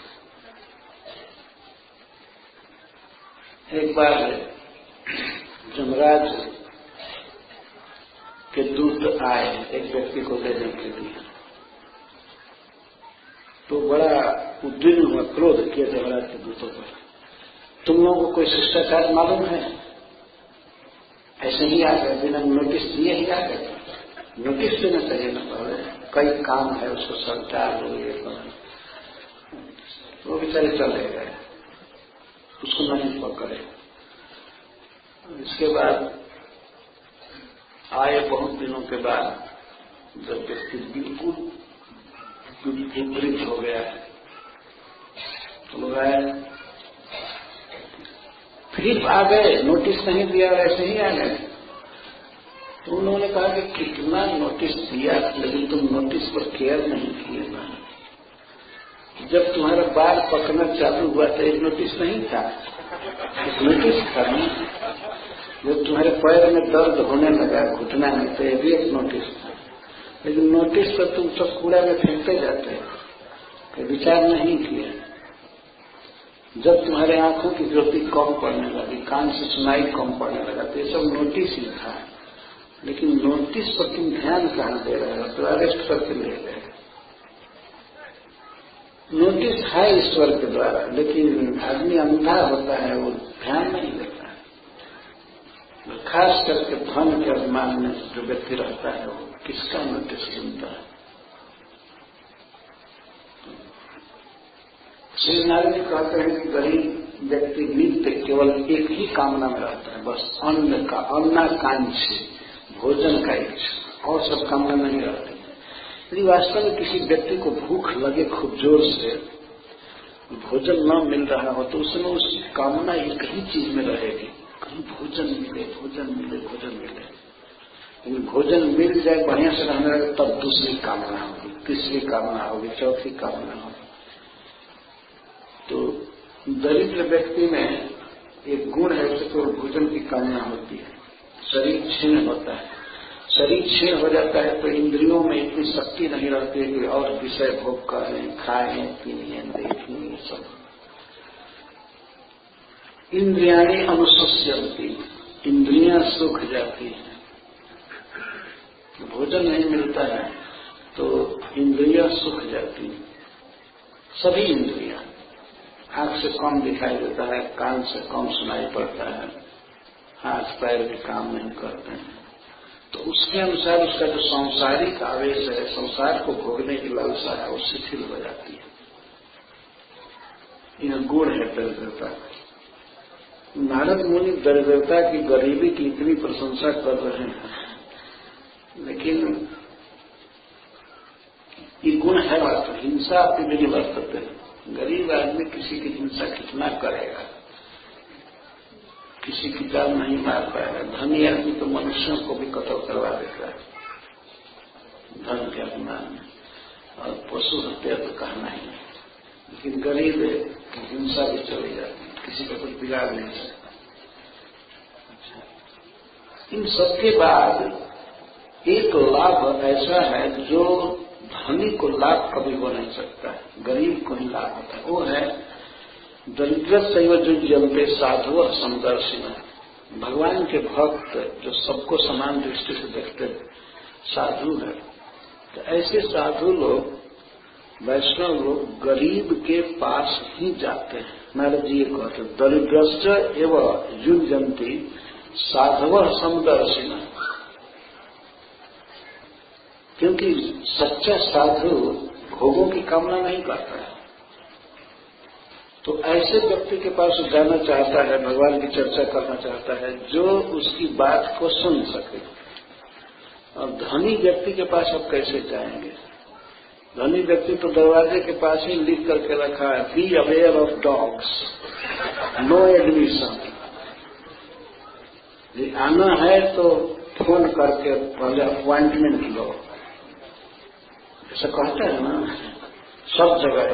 Speaker 1: एक बार जमराज के दूत आए एक व्यक्ति को लेने के लिए, तो बड़ा उद्विग्न हुआ, क्रोध किया जमराज के दूतों पर। तुम लोगों को कोई शिष्टाचार मालूम है? ऐसे ही आ गए, बिना नोटिस दिए ही आ गए। नोटिस देना चाहिए ना, पहले कई काम है उसको सरकार हो, ये वो बेचारे चले गए, उसको नहीं पकड़े। इसके बाद आए बहुत दिनों के बाद, जब व्यक्ति बिल्कुल विपरीत हो गया है तो लोग आए, फिर आ गए, नोटिस नहीं दिया, ऐसे ही आ गए। तो उन्होंने कहा कि कितना नोटिस दिया, लेकिन तुम नोटिस पर केयर नहीं किए ना। जब तुम्हारा बाल पकना चालू हुआ तो एक नोटिस नहीं था, एक नोटिस था नहीं। जब तुम्हारे पैर में दर्द होने लगा घुटना में तो ये भी एक नोटिस था, लेकिन नोटिस पर तुम सब कूड़ा में फेंकते जाते हो, कि विचार नहीं किया। जब तुम्हारे आंखों की ज्योति कम पड़ने लगी, कान से सुनाई कम पड़ने लगा, तो ये सब नोटिस ही था। लेकिन नोटिस पर तुम ध्यान कहाँ दे रहे हो? तो अरेस्ट करके ले गए। नोटिस है ईश्वर के द्वारा, लेकिन आदमी अंधा होता है, वो ध्यान नहीं देता है। खास करके धन के अभिमान में जो व्यक्ति रहता है वो किसका नोटिस सुनता है? श्री नारायण कहते हैं कि गरीब व्यक्ति नित्य केवल एक ही कामना में रहता है, बस अन्न का, अन्नाकांक्षी, भोजन का इच्छा, और सब कामना नहीं रहती है। यदि वास्तव में किसी व्यक्ति को भूख लगे खूब जोर से, भोजन न मिल रहा हो, तो उसमें उसकी कामना एक ही चीज में रहेगी, कहीं भोजन मिले, भोजन मिले, भोजन मिले। लेकिन भोजन मिल जाए, बढ़िया से रहने लगे, तब दूसरी कामना होगी, तीसरी कामना होगी, चौथी कामना होगी। तो दरिद्र व्यक्ति में एक गुण है, उसे केवल भोजन की कामना होती है। शरीर क्षीण होता है, शरीर क्षीण हो जाता है तो इंद्रियों में इतनी शक्ति नहीं रहती है कि और विषय भोग करें, खाएं, पिए, देखें, सब। इंद्रियाणी अनुशुष्यन्ति, इंद्रियां सूख जाती हैं। भोजन नहीं मिलता है तो इंद्रियां सूख जाती हैं, सभी इंद्रियां। आंख से कम दिखाई देता है, कान से कम सुनाई पड़ता है, हाथ पैर भी काम नहीं करते हैं। तो उसके अनुसार उसका जो सांसारिक आवेश है, संसार को भोगने की लालसा है, वो शिथिल हो जाती है। यह गुण है दरिद्रता। नारद मुनि दरिद्रता की, गरीबी की इतनी प्रशंसा कर रहे हैं, लेकिन ये गुण है वास्तव। हिंसा अपनी नहीं बरतते हैं। गरीब आदमी किसी की हिंसा कितना करेगा, किसी की जान नहीं मार पाएगा। धनी आदमी तो मनुष्यों को भी कत्ल करवा देता है धन के अभिमान में, और पशु हत्या तो कहना ही है। लेकिन गरीब हिंसा भी चली जाती है, किसी का कुछ बिगाड़ नहीं सकता। इन सबके बाद एक लाभ ऐसा है जो धनी को लाभ कभी हो नहीं सकता है, गरीब को ही लाभ होता है। वो है दरिद्र सैव जो जलते साधु समदर्शिना, भगवान के भक्त जो सबको समान दृष्टि से देखते साधु है। तो ऐसे साधु लोग, वैष्णव लोग गरीब के पास ही जाते हैं, नारद जी ये कहते दरिद्रश्च एवं युजंती साधव समदर्शिना, क्योंकि सच्चा साधु भोगों की कामना नहीं करता है। तो ऐसे व्यक्ति के पास जाना चाहता है, भगवान की चर्चा करना चाहता है, जो उसकी बात को सुन सके। और धनी व्यक्ति के पास आप कैसे जाएंगे? धनी व्यक्ति तो दरवाजे के पास ही लिख करके रखा है, be aware of dogs, no admission. आना है तो फोन करके पहले अपॉइंटमेंट लो, ऐसा कहते हैं ना सब जगह।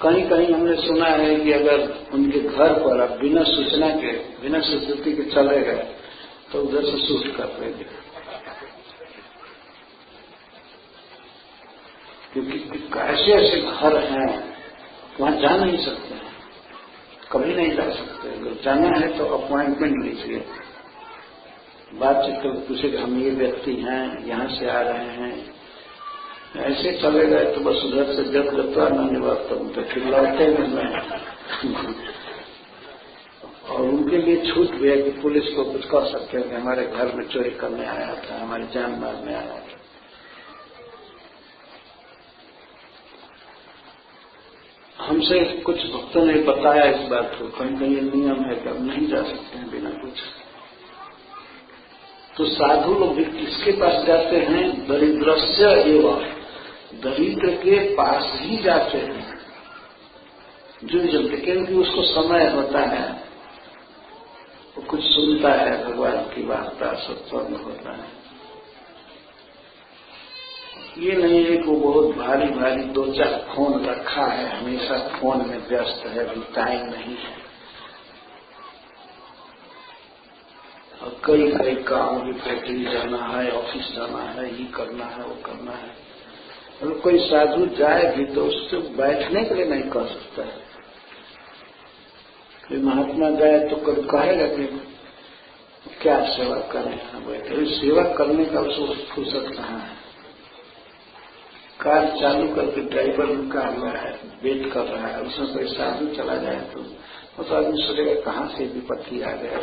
Speaker 1: कहीं कहीं हमने सुना है कि अगर उनके घर पर आप बिना सूचना के, बिना स्वीकृति के चले गए तो उधर से शूट कर देंगे, क्योंकि ऐसे ऐसे घर हैं वहां जा नहीं सकते हैं, कभी नहीं जा सकते। अगर जाना है तो अपॉइंटमेंट लीजिए, बातचीत करके पूछे हम ये व्यक्ति हैं, यहाँ से आ रहे हैं। ऐसे चले गए तो बस उधर से जब लगता नहीं बात तो फिर लौटे नहीं। और उनके लिए छूट भी है कि पुलिस को कुछ कह सकते हैं कि हमारे घर में चोरी करने आया था, हमारी जान मारने आया था। हमसे कुछ भक्तों ने बताया इस बात को, कहीं कहीं नियम है कि अब नहीं जा सकते हैं बिना कुछ। तो साधु लोग भी किसके पास जाते हैं? दरिद्रस्य एवं, दरिद्र के पास ही जाते हैं। जो जल्दी, क्योंकि उसको समय होता है, वो कुछ सुनता है, भगवान की वार्ता सत्संग होता है। ये नहीं है कि वो बहुत भारी भारी 2-4 फोन रखा है, हमेशा फोन में व्यस्त है, अभी टाइम नहीं है। और कई कई काम भी, फैक्ट्री जाना है, ऑफिस जाना है, ये करना है, वो करना है। और कोई साधु जाए भी तो उससे बैठने के लिए नहीं कह सकता है। कोई महात्मा जाए तो कभी कहेगा कि क्या सेवा करें, यहाँ बैठे। सेवा करने का उसको फुर्सत कहाँ है? कार चालू करके ड्राइवर रुका हुआ है, वेट कर रहा है, उसमें कोई साधु चला जाए तो वो तो आदमी सोचेगा कहाँ से विपत्ति आ गया।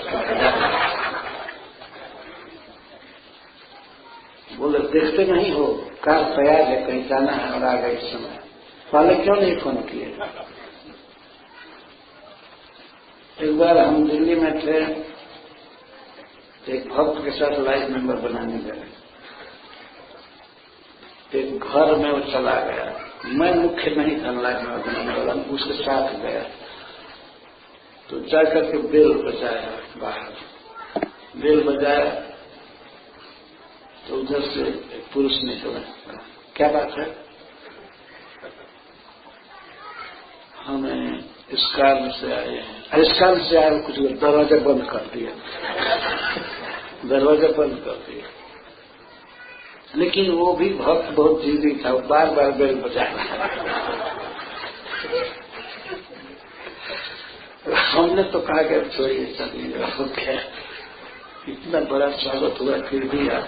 Speaker 1: बोले देखते नहीं हो, कार तैयार है, कहीं जाना है और आ गए इस समय, पहले क्यों नहीं फोन किए? एक बार हम दिल्ली में थे, एक भक्त के साथ लाइव मेंबर बनाने गए। एक घर में वो चला गया, मैं मुख्य नहीं था लाइव मेंबर बनाने वाला, उसके साथ गया। तो जाकर के बेल बजाया, बाहर बेल बजाया तो उधर से एक पुरुष निकला, क्या बात है? हमें इस कारण से आए हैं। इस कारण से आए, कुछ दरवाजा बंद कर दिया, दरवाजा बंद कर दिया। लेकिन वो भी भक्त बहुत जिद्दी था, बार बार बेल बजाया। हमने तो कहा कि छोड़िए चलिए, हो गया, इतना बड़ा स्वागत हुआ फिर भी आप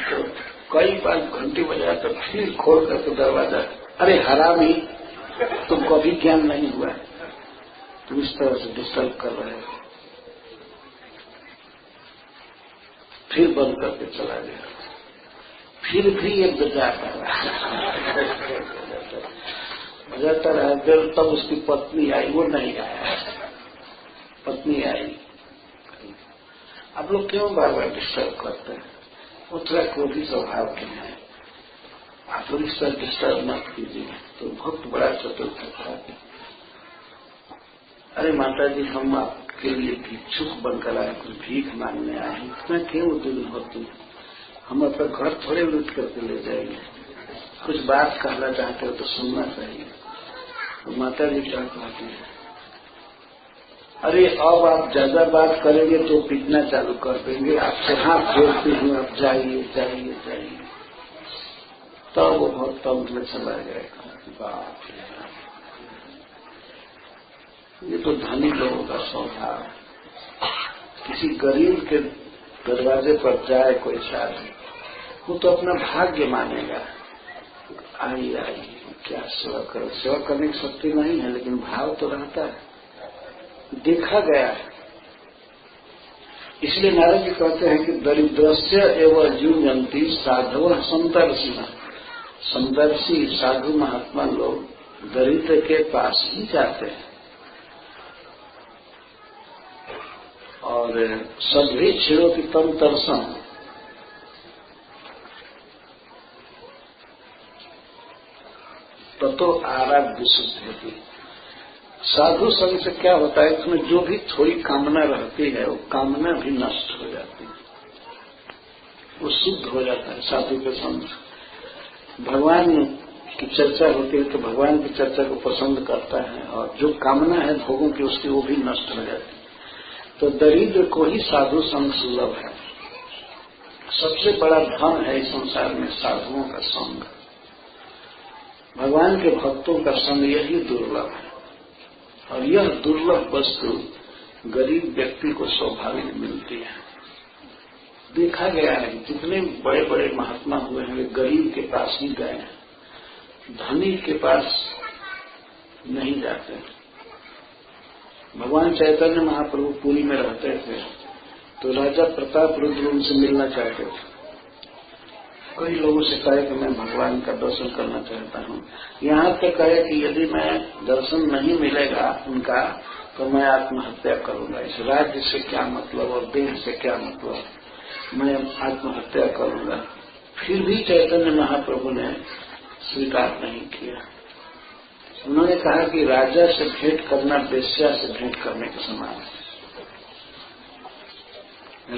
Speaker 1: तो कई बार घंटी बजाया तो फिर खोल करके दरवाजा, अरे हरामी, तुमको अभी ज्ञान नहीं हुआ, तुम इस तरह से डिस्टर्ब कर रहे हो। फिर बंद करके चला गया। फिर भी एक बजाता रहा, तब उसकी पत्नी आई, वो नहीं आया, पत्नी आई। आप लोग क्यों बार बार डिस्टर्ब करते हैं? वो थोड़ा क्रोधी स्वभाव के हैं, आप लोग इस तरह डिस्टर्ब मत कीजिए। तो भक्त बड़ा चतुर था, अरे माता जी, हम आपके लिए भिक्षुक बनकर आए, कुछ भीख मांगने आए हैं, इतना क्यों उद्विग्न होती है? हम अपना घर थोड़े लूट करके ले जाएंगे, कुछ बात कहना चाहते हो तो सुनना चाहिए। तो माता जी क्या कहती है, अरे अब आप ज्यादा बात करेंगे तो पीटना चालू कर देंगे, आपसे हाथ जोड़ती हूँ, आप जाइए जाइए जाइए। तब वो बहुत तंग में चला गया। बाप रे, ये तो धनी लोगों का स्वभाव है। किसी गरीब के दरवाजे पर जाए कोई साधु, वो तो अपना भाग्य मानेगा, आई आई क्या सेवा करो, सेवा करने की शक्ति नहीं है, लेकिन भाव तो रहता है, देखा गया है। इसलिए नारद जी कहते हैं कि दरिद्रस्य एवं युजंती साधव संदर्शिना। संदर्शी साधु महात्मा लोग दरिद्र के पास ही जाते हैं और सभी क्षीरों की तम दर्शन ततो आराध्य शुद्ध होती। साधु संग से क्या होता है, उसमें जो भी थोड़ी कामना रहती है वो कामना भी नष्ट हो जाती है, वो शुद्ध हो जाता है साधु के संग। भगवान की चर्चा होती है तो भगवान की चर्चा को पसंद करता है और जो कामना है भोगों की उसकी वो भी नष्ट हो जाती है। तो दरिद्र को ही साधु संग सुलभ है। सबसे बड़ा धन है इस संसार में साधुओं का संग। भगवान के भक्तों का संग यही दुर्लभ है और यह दुर्लभ वस्तु गरीब व्यक्ति को स्वाभाविक मिलती है। देखा गया है जितने बड़े बड़े महात्मा हुए हैं वे गरीब के पास ही गए हैं, धनी के पास नहीं जाते। भगवान चैतन्य महाप्रभु पुरी में रहते थे तो राजा प्रताप रुद्र उनसे मिलना चाहते थे। कई लोगों से कहे कि मैं भगवान का दर्शन करना चाहता हूँ, यहाँ तक कहे कि यदि मैं दर्शन नहीं मिलेगा उनका तो मैं आत्महत्या करूंगा। इस राज्य से क्या मतलब और देह से क्या मतलब, मैं आत्महत्या करूंगा। फिर भी चैतन्य महाप्रभु ने स्वीकार नहीं किया। उन्होंने कहा कि राजा से भेंट करना वेश्या से भेंट करने के समान है।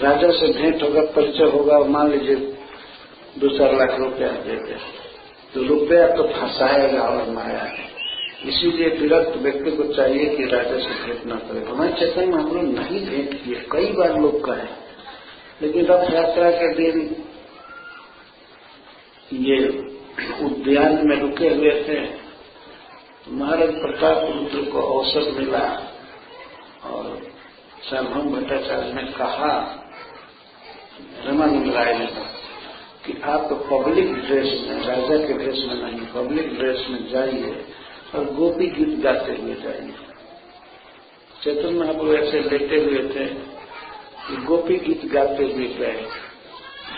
Speaker 1: राजा से भेंट होगा, परिचय होगा और मान लीजिए 2-4 लाख रुपया देते तो रुपया तो फंसाएगा और माया है। इसीलिए विरक्त व्यक्ति को चाहिए कि राजा से भेंट न करे। हमारे चैतन्य महाप्रभु नहीं भेंट किए, कई बार लोग कहे, लेकिन रथ यात्रा के दिन ये उद्यान में रुके हुए थे। महाराज प्रताप रुद्र को अवसर मिला और सार्वभौम भट्टाचार्य ने कहा रामानंद राय ने कि आप पब्लिक ड्रेस में, राजा के ड्रेस में नहीं, पब्लिक ड्रेस में जाइए और गोपी गीत गाते हुए जाइए। चैतन्य महाप्रभु ऐसे लेटे हुए थे कि गोपी गीत गाते हुए गए।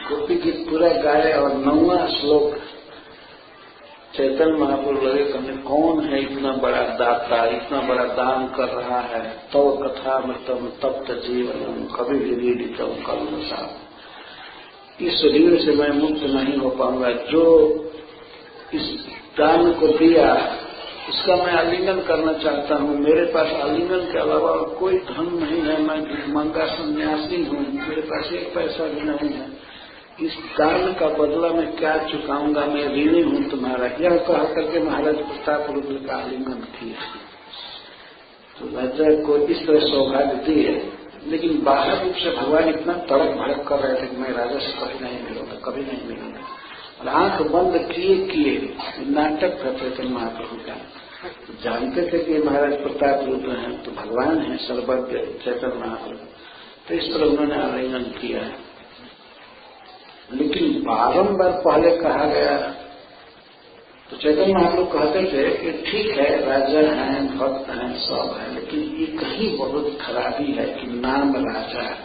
Speaker 1: गोपी गीत पूरा गाए और 9वां श्लोक चैतन्य महाप्रभु लगे कहने कौन है इतना बड़ा दाता, इतना बड़ा दान कर रहा है। तव कथा मृतम तप्त जीवन कभी भी रीडितम कल साहब, इस शरीर से मैं मुक्त नहीं हो पाऊंगा। जो इस दान को दिया उसका मैं आलिंगन करना चाहता हूँ। मेरे पास आलिंगन के अलावा कोई धन नहीं है, मैं भिखमंगा सन्यासी हूँ, मेरे पास 1 पैसा भी नहीं है। इस दान का बदला मैं क्या चुकाऊंगा, मैं ऋणी हूँ तुम्हारा। यह कह करके महाराज प्रताप रुद्र का आलिंगन किया। तो राजा को इस तरह सौभाग्य दिए, लेकिन बाहर रूप से भगवान इतना तड़क भड़क कर रहे थे कि मैं राजा से कभी नहीं मिलूंगा, कभी नहीं मिलूंगा। और आंख बंद किए नाटक करते थे महाप्रभु का। जानते थे कि महाराज प्रताप रुद्र हैं तो भगवान हैं सर्वज्ञ चैतन्य महाप्रभु, तो इस तरह उन्होंने आलिंगन किया है। लेकिन बारंबार पहले कहा गया तो चैतन्य महाप्रभु कहते थे कि ठीक है राजा हैं, भक्त हैं, सब है, लेकिन ये कहीं बहुत खराबी है कि नाम राजा है।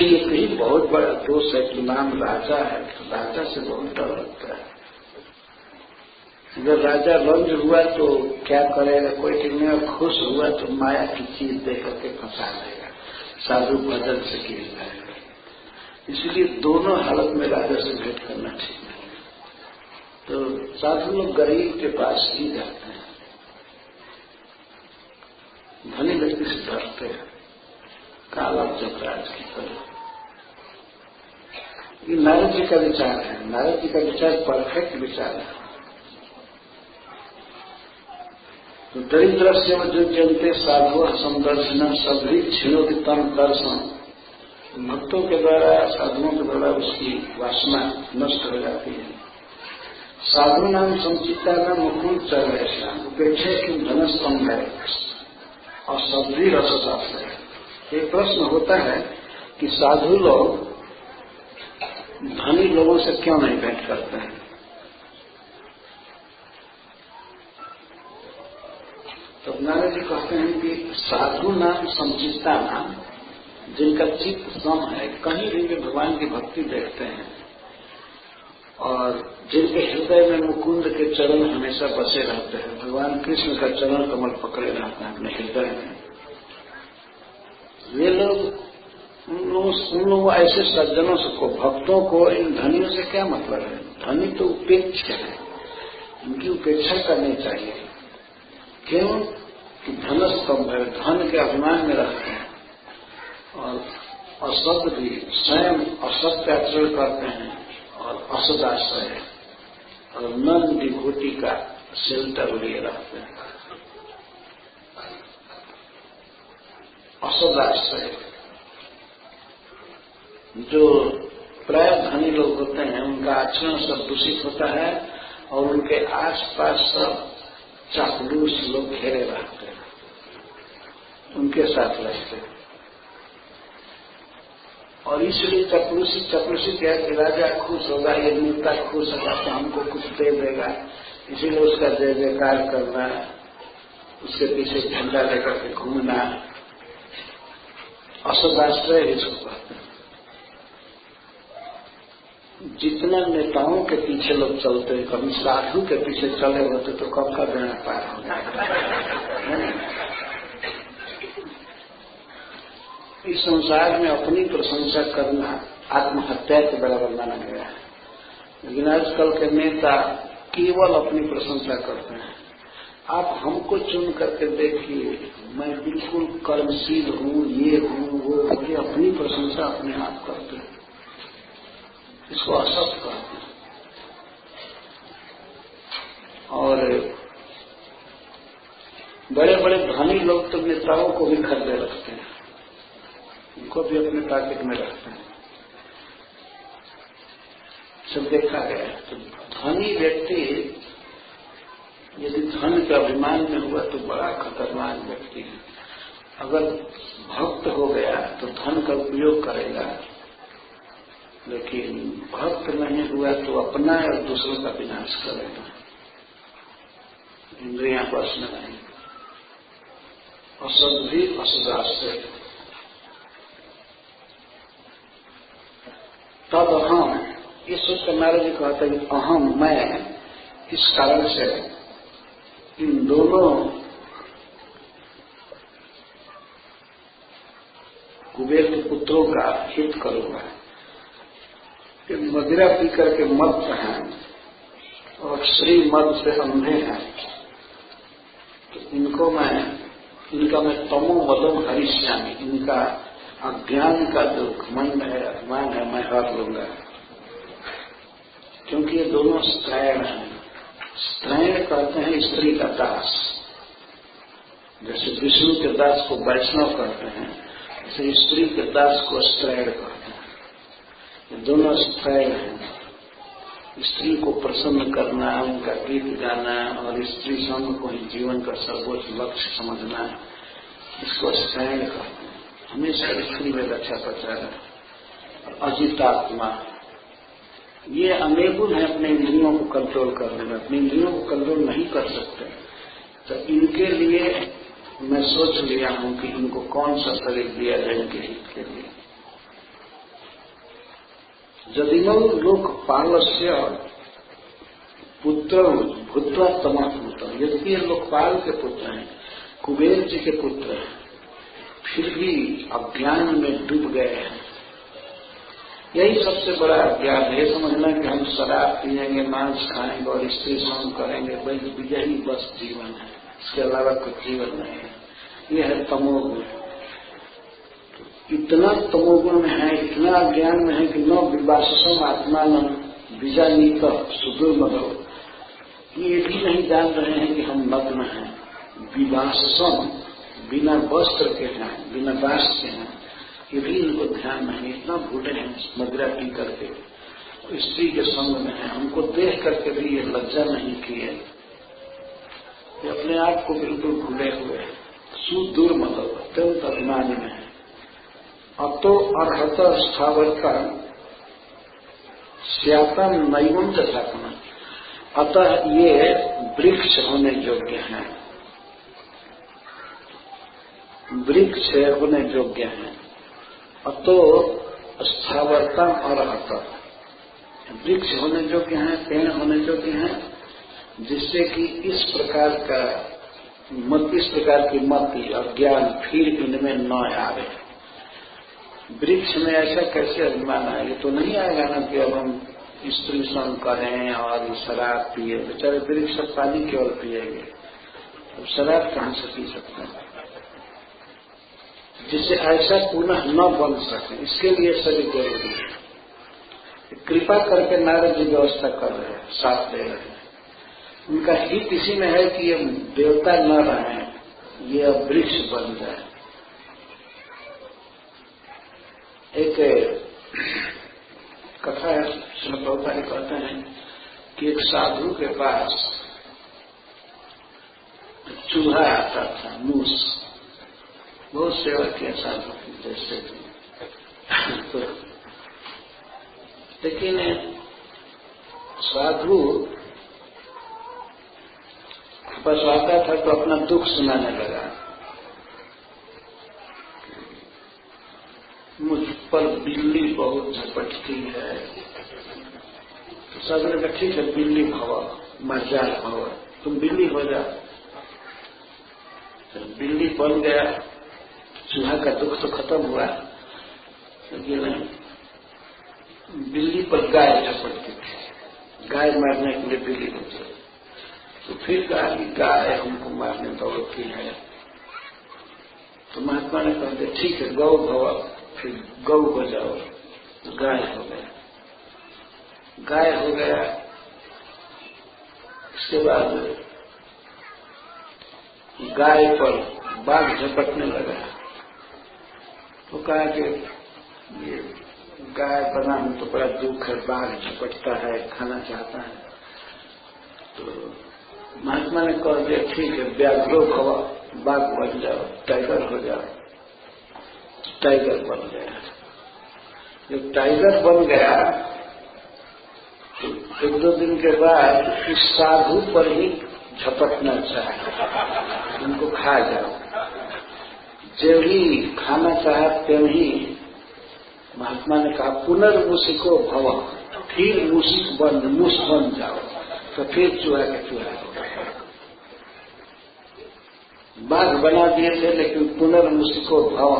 Speaker 1: ये कहीं बहुत बड़ा दोष है कि नाम राजा है। राजा से बहुत डर लगता है। अगर राजा रंज हुआ तो क्या करेगा कोई ठीक नहीं, और खुश हुआ तो माया की चीज देख करके फंसा देगा, साधु भजन से गिर जाएगा। इसलिए दोनों हालत में राजा से भेंट करना ठीक नहीं। तो साधु लोग गरीब के पास ही जाते हैं, धनी व्यक्ति से डरते हैं। काला जबराज की तरह ये नारद जी का विचार है। नारद जी का विचार परफेक्ट विचार है। तो दरिद्र से जो जनते साधु संदर्शन सभी क्षीणों की तम दर्शन, भक्तों के द्वारा साधुओं के द्वारा उसकी वासना नष्ट हो जाती है। साधु नाम संचिता न मुकुल चल ऐसा उपेक्षा की धनस्तंभ है और सभी रसशास्त्र है। एक प्रश्न होता है कि साधु लोग धनी लोगों से क्यों नहीं भेंट करते हैं। नारद जी कहते हैं कि साधु नाम समचित्ता नाम, जिनका चित्त सम है, कहीं भी वे भगवान की भक्ति देखते हैं, और जिनके हृदय में मुकुंद के चरण हमेशा बसे रहते हैं, भगवान कृष्ण का चरण कमल पकड़े रहते हैं अपने हृदय में, वे लोग उन लोग ऐसे सज्जनों को, भक्तों को इन धनियों से क्या मतलब है? धनी तो उपेक्ष है, इनकी उपेक्षा करनी चाहिए। क्यों कि धनस्तंभ है, धन के अभिमान में रहते हैं और असत भी स्वयं असत्य आचरण करते हैं और असदाश्रय और नन विभूति का शेल्टर लिए रहते हैं। असदाश्रय जो प्राय धनी लोग होते हैं, उनका आचरण सब दूषित होता है और उनके आसपास सब चापलूस लोग घेरे रहते हैं, उनके साथ रहते हैं। और इसलिए चपलूसी क्या कि राजा खुश होगा, ये नेता खुश होगा तो हमको कुछ दे देगा, इसीलिए उसका जय जयकार करना, उसके पीछे झंडा लेकर के घूमना, असदाश्रय इसको कहते हैं। जितना नेताओं के पीछे लोग चलते हैं, कभी साधु के पीछे चले होते तो कब का बेड़ा पार हो जाएगा। इस संसार में अपनी प्रशंसा करना आत्महत्या के बराबर माना गया है, लेकिन आजकल के नेता केवल अपनी प्रशंसा करते हैं। आप हमको चुन करके देखिए, मैं बिल्कुल कर्मशील हूँ, ये हूँ वो, ये अपनी प्रशंसा अपने आप करते हैं, इसको असत कहते हैं। और बड़े बड़े धनी लोग तो नेताओं को भी खरीदे रखते हैं, उनको भी अपने पैकेट में रखते हैं, सब देखा गया है। तो धनी व्यक्ति यदि धन के अभिमान में हुआ तो बड़ा खतरनाक व्यक्ति है। अगर भक्त हो गया तो धन का उपयोग करेगा, लेकिन भक्त नहीं हुआ तो अपना और दूसरों का विनाश करेगा। इंद्रियां बस में नहीं, असद भी असदाश्रय। तब अहम, ये सोच कर नारद जी कहते हैं अहम, मैं, इस कारण से इन दोनों कुबेर के पुत्रों का हित करूंगा कि मदिरा पी करके मत हैं और श्री मद से अंधे हैं, तो इनका मैं तमो मदम हरिष्यामि, इनका अज्ञान का जो घमंड है, अभिमान है, मैं हर लूंगा। क्योंकि ये दोनों स्त्रैण हैं। स्त्रैण कहते हैं स्त्री का दास, जैसे विष्णु के दास को वैष्णव कहते हैं, ऐसे स्त्री के दास को स्त्रैण कहते हैं। ये दोनों स्त्रैण हैं। स्त्री को प्रसन्न करना, उनका गीत गाना और स्त्री संग को ही जीवन का सर्वोच्च लक्ष्य समझना, इसको स्त्रैण कहते हैं। हमेशा स्त्री में रक्षा प्रचार और अजितात्मा, ये अनेबुल है अपने इंद्रियों को कंट्रोल करने में, अपनी इंद्रियों को कंट्रोल नहीं कर सकते। तो इनके लिए मैं सोच लिया हूं कि इनको कौन सा शरीर दिया जाए इनके हित के लिए। यदिनो लोकपालस्य पुत्र भूत्वा तमः, यदि ये लोकपाल के पुत्र हैं, कुबेर जी के पुत्र हैं, फिर भी अज्ञान में डूब गए हैं। यही सबसे बड़ा अज्ञान है, समझना कि हम शराब पिएंगे, मांस खाएंगे और स्त्री संग करेंगे, बस यही बस जीवन है, इसके अलावा कुछ जीवन नहीं है। यह है तमोगुण। इतना तमोगुण में है, इतना अज्ञान में है कि न विवासम आत्मान बीजानीत सुदुर्मदो, ये भी नहीं जान रहे हैं कि हम नग्न हैं। विवासम, बिना वस्त्र के हैं, बिना दास के हैं, ये भी इनको ध्यान नहीं। इतना भूले हैं मदिरा पी करके, स्त्री के संग में है, हमको देख करके भी ये लज्जा नहीं किए, ये अपने आप को बिल्कुल भूले हुए हैं। सुदुर्मदो, अत्यंत अभिमानी में है। अतो अर्हत स्थावर का श्यातम नैवम तथात्मा, अतः ये वृक्ष होने योग्य हैं। वृक्ष होने योग्य हैं, अतो स्थावरता और वृक्ष होने योग्य हैं, पेड़ होने योग्य हैं, जिससे कि इस प्रकार की मति और ज्ञान फिर इनमें न आवे। वृक्ष में ऐसा कैसे अभिमान आए? ये तो नहीं आएगा ना कि अब हम स्त्री संग करें और शराब पिए। बेचारे वृक्ष सब पानी केवल पिएंगे, तो शराब कहां से पी सकते हैं? जिससे ऐसा पुनः न बन सके, इसके लिए सभी जरूरी है। कृपा करके नारद जी व्यवस्था कर रहे हैं, साथ दे रहे हैं। उनका हित इसी में है कि ये देवता न रहे, ये अब वृक्ष बन जाए। एक कथा है, श्रील प्रभुपाद कहते हैं कि एक साधु के पास चूहा आता था, मूस। बहुत सेवा किया साधु की, जैसे तो लेकिन साधु बस आता था तो अपना दुख सुनाने लगा। मुझ पर बिल्ली बहुत झपटती है। तो साधु ने कहा ठीक है, बिल्ली भव, मर्जाल भव, तुम बिल्ली हो जा। तो बिल्ली बन गया, चूहा का दुख तो खत्म हुआ। लेकिन बिल्ली पर गाय झपटती थी, गाय मारने के लिए बिल्ली होती। तो फिर कहा कि गाय हमको मारने दौड़ती है। तो महात्मा ने कहा ठीक है, गौ भव, फिर गौ हो जाओ। तो गाय हो गया, गाय हो गया। इसके बाद गाय पर बाघ झपटने लगा। तो कहा कि ये गाय बना हूं तो बड़ा दुख है, बाघ झपटता है, खाना चाहता है। तो महात्मा ने कह दिया ठीक है, व्याघ्रो भव, बाघ बन जाओ, टाइगर हो जाओ। टाइगर बन गया। जब टाइगर बन गया तो एक दो दिन के बाद इस साधु पर ही झपटना चाहे, उनको खा जाओ। जब ही खाना चाहे तब ही महात्मा ने कहा पुनर्मूषिको भव, फिर मूषिक मूस बन जाओ। तो फिर चूहा का चूहा हो गया। बाघ बना दिए थे लेकिन पुनर्मूषिको भव,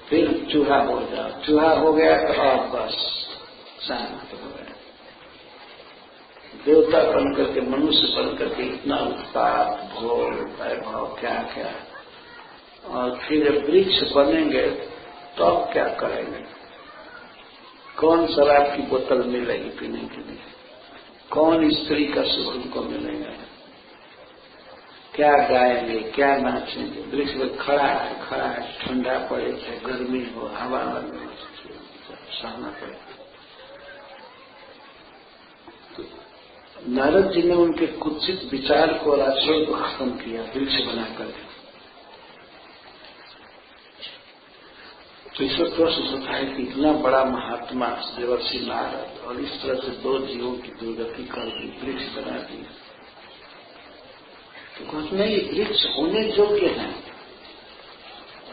Speaker 1: फिर चूहा हो जाओ। चूहा हो गया तो आप बस शांत हो गए। देवता बन करके, मनुष्य बन करके इतना उत्पात, भोग, वैभव, क्या क्या। और फिर जब वृक्ष बनेंगे तो अब क्या करेंगे? कौन शराब की बोतल मिलेगी पीने के लिए? कौन स्त्री का सुख उनको मिलेगा? क्या गाएंगे, क्या नाचेंगे? वृक्ष में खड़ा है, ठंडा पड़े चाहे गर्मी हो, हवा सहना पड़े। तो नारद जी ने उनके कुत्सित विचार को और आचरण को खत्म किया वृक्ष बनाकर। तो ईश्वर प्रश्न होता है कि इतना बड़ा महात्मा देवर्षि नारद और इस तरह से दो जीवों की दुर्गति कर दी, वृक्ष बना दी। तो कहते नहीं, वृक्ष होने योग्य हैं।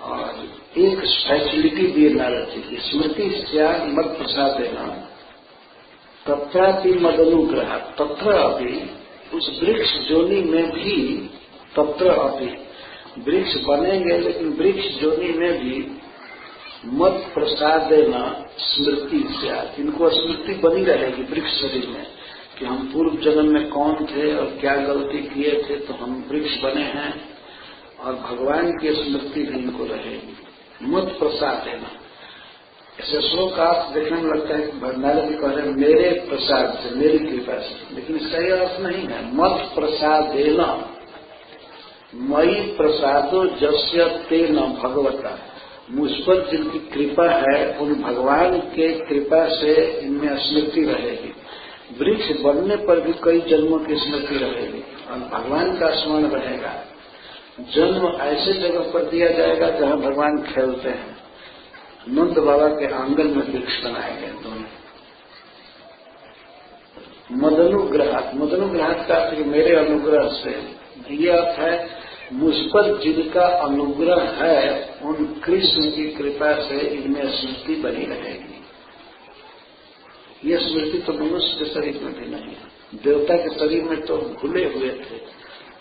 Speaker 1: और एक फैसिलिटी दिए नारद जी की, स्मृति स्याग मत प्रसाद देना, तत्रापि मदनुग्रह, तत्र अभी, उस वृक्ष जोनि में भी, तत्र अभी, वृक्ष बनेंगे लेकिन वृक्ष जोनि में भी मत प्रसाद देना स्मृति स्याग, इनको स्मृति बनी रहेगी वृक्ष शरीर में कि हम पूर्व जन्म में कौन थे और क्या गलती किए थे तो हम वृक्ष बने हैं। और भगवान की स्मृति भी इनको रहेगी। मत प्रसाद देना, ऐसे श्लोक आप देखने में लगता है कि नारद जी कह रहे हैं मेरे प्रसाद से, मेरी कृपा से, लेकिन इसका यह अर्थ नहीं है। मत प्रसाद देना, मयि प्रसादो जस्य तेन भगवता, मुझ पर जिनकी कृपा है उन भगवान के कृपा से इनमें स्मृति रहेगी। वृक्ष बनने पर भी कई जन्मों की स्मृति रहेगी और भगवान का स्मरण रहेगा। जन्म ऐसे जगह पर दिया जाएगा जहां भगवान खेलते हैं। नंद बाबा के आंगन में वृक्ष बनाए गए दोनों। मदनुग्रह, मदनुग्रह का अर्थ मेरे अनुग्रह से, ये अर्थ है मुझ पर जिनका अनुग्रह है उन कृष्ण की कृपा से इनमें स्मृति बनी रहेगी। यह स्मृति तो मनुष्य के शरीर में भी नहीं है। देवता के शरीर में तो भूले हुए थे,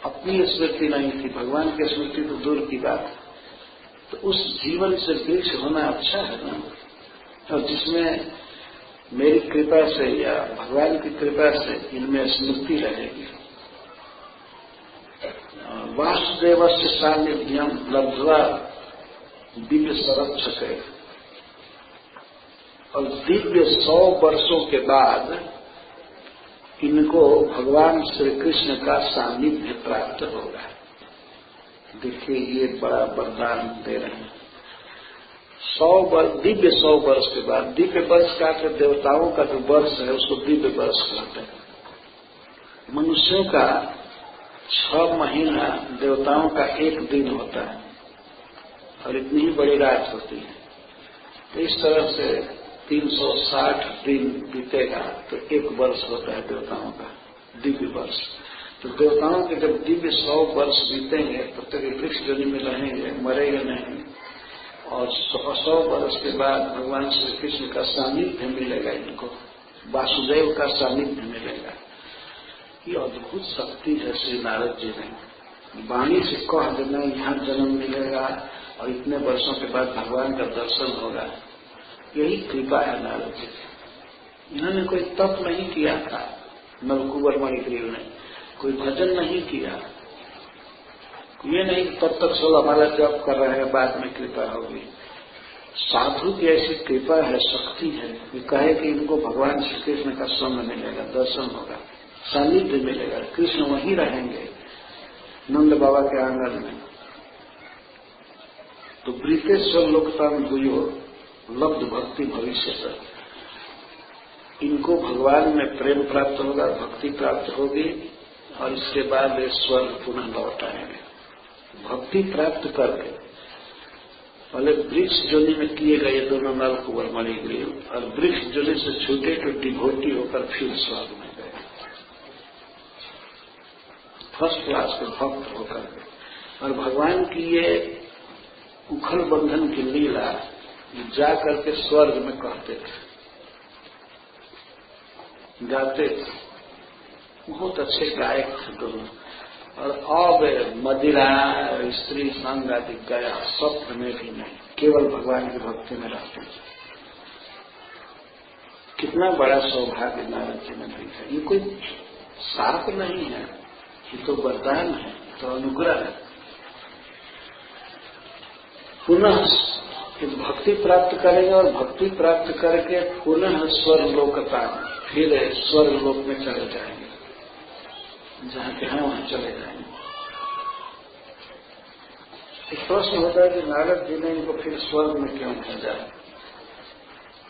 Speaker 1: अपनी स्मृति नहीं थी, भगवान की स्मृति तो दूर की बात है। तो उस जीवन से वृक्ष होना अच्छा है ना, और जिसमें मेरी कृपा से या भगवान की कृपा से इनमें स्मृति रहेगी। वासुदेव से सानिध्यम लब्ध्वा दिव्य संरक्षक है, और दिव्य 100 वर्षों के बाद इनको भगवान श्री कृष्ण का सानिध्य प्राप्त होगा। देखिए ये बड़ा वरदान दे रहे हैं। 100 वर्ष, दिव्य 100 वर्ष के बाद, दिव्य वर्ष का तो देवताओं का जो वर्ष है उसको दिव्य वर्ष कहते हैं। मनुष्यों का 6 महीना, देवताओं का 1 दिन होता है, और इतनी ही बड़ी रात होती है। तो इस तरह से 360 दिन बीतेगा तो 1 वर्ष होता है देवताओं का दिव्य वर्ष। तो देवताओं के जब दिव्य 100 वर्ष बीतेंगे तब तक वृक्ष जोनि में रहेंगे, मरेंगे नहीं, और 100 वर्ष के बाद भगवान श्री कृष्ण का सानिध्य मिलेगा इनको, वासुदेव का सानिध्य मिलेगा। ये अद्भुत शक्ति है श्री नारद जी ने वाणी से कह देना यहाँ जन्म मिलेगा और इतने वर्षों के बाद भगवान का दर्शन होगा। यही कृपा है नारद जी की। इन्होंने कोई तप नहीं किया था, नलकुबर मणिग्रीव ने कोई भजन नहीं किया, ये नहीं तब तक 16 माला जप कर रहे हैं बाद में कृपा होगी। साधु की ऐसी कृपा है, शक्ति है कि कहे कि इनको भगवान श्री कृष्ण का संग मिलेगा, दर्शन होगा, सानिध्य मिलेगा, कृष्ण वहीं रहेंगे नंद बाबा के आंगन में। तो वृतेश्वर लोकतान दुयो लब्ध भक्ति भविष्य तक, इनको भगवान में प्रेम प्राप्त होगा, भक्ति प्राप्त होगी, और इसके बाद वे स्वर्ग पुनः लौट आएंगे। भक्ति प्राप्त करके पहले वृक्ष जोनि में किए गए दोनों नलकुबर मणिग्रीव, और वृक्ष जोनि से छूटे तो डिभोटी होकर फिर स्वर्ग में गए, फर्स्ट क्लास के भक्त होकर। और भगवान की ये उखल बंधन की लीला जा करके स्वर्ग में कहते थे, गाते थे, बहुत अच्छे गायक थे दोनों। और अब मदिरा स्त्री संग आदि गया स्वप्न में भी नहीं, केवल भगवान की भक्ति में रहते थे। कितना बड़ा सौभाग्य नारद जी ने देखा। ये कोई शाप नहीं है, ये तो वरदान है, तो अनुग्रह है। पुनः भक्ति प्राप्त करेंगे, और भक्ति प्राप्त करके पुनः स्वर्ग लोकता, फिर स्वर्ग लोक में चले जाएंगे, जहां के हैं वहां चले जाएंगे। एक प्रश्न होता है कि नारद जी ने इनको फिर स्वर्ग में क्यों भेजा,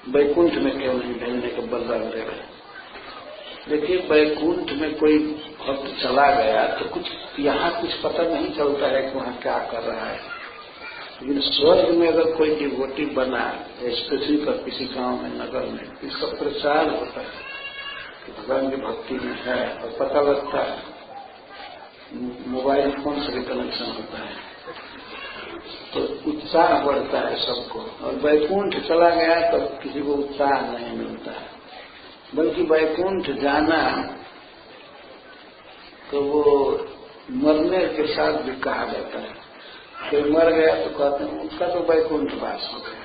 Speaker 1: वैकुंठ में क्यों नहीं भेजने का बलदान दे रहे। देखिए, वैकुंठ में कोई भक्त चला गया तो कुछ यहाँ कुछ पता नहीं चलता है कि वहां क्या कर रहा है, लेकिन स्वर्ग में अगर कोई डिवोटी बना पृथ्वी पर किसी गांव में, नगर में, इसका प्रचार होता है कि भगवान की भक्ति में है, और पता लगता है, मोबाइल फोन से भी कनेक्शन होता है, तो उत्साह बढ़ता है सबको। और वैकुंठ चला गया तो किसी को उत्साह नहीं मिलता है, बल्कि वैकुंठ जाना तो वो मरने के साथ भी कहा जाता है। कोई मर गया तो कहते हैं उसका तो वैकुंठ वास हो गया।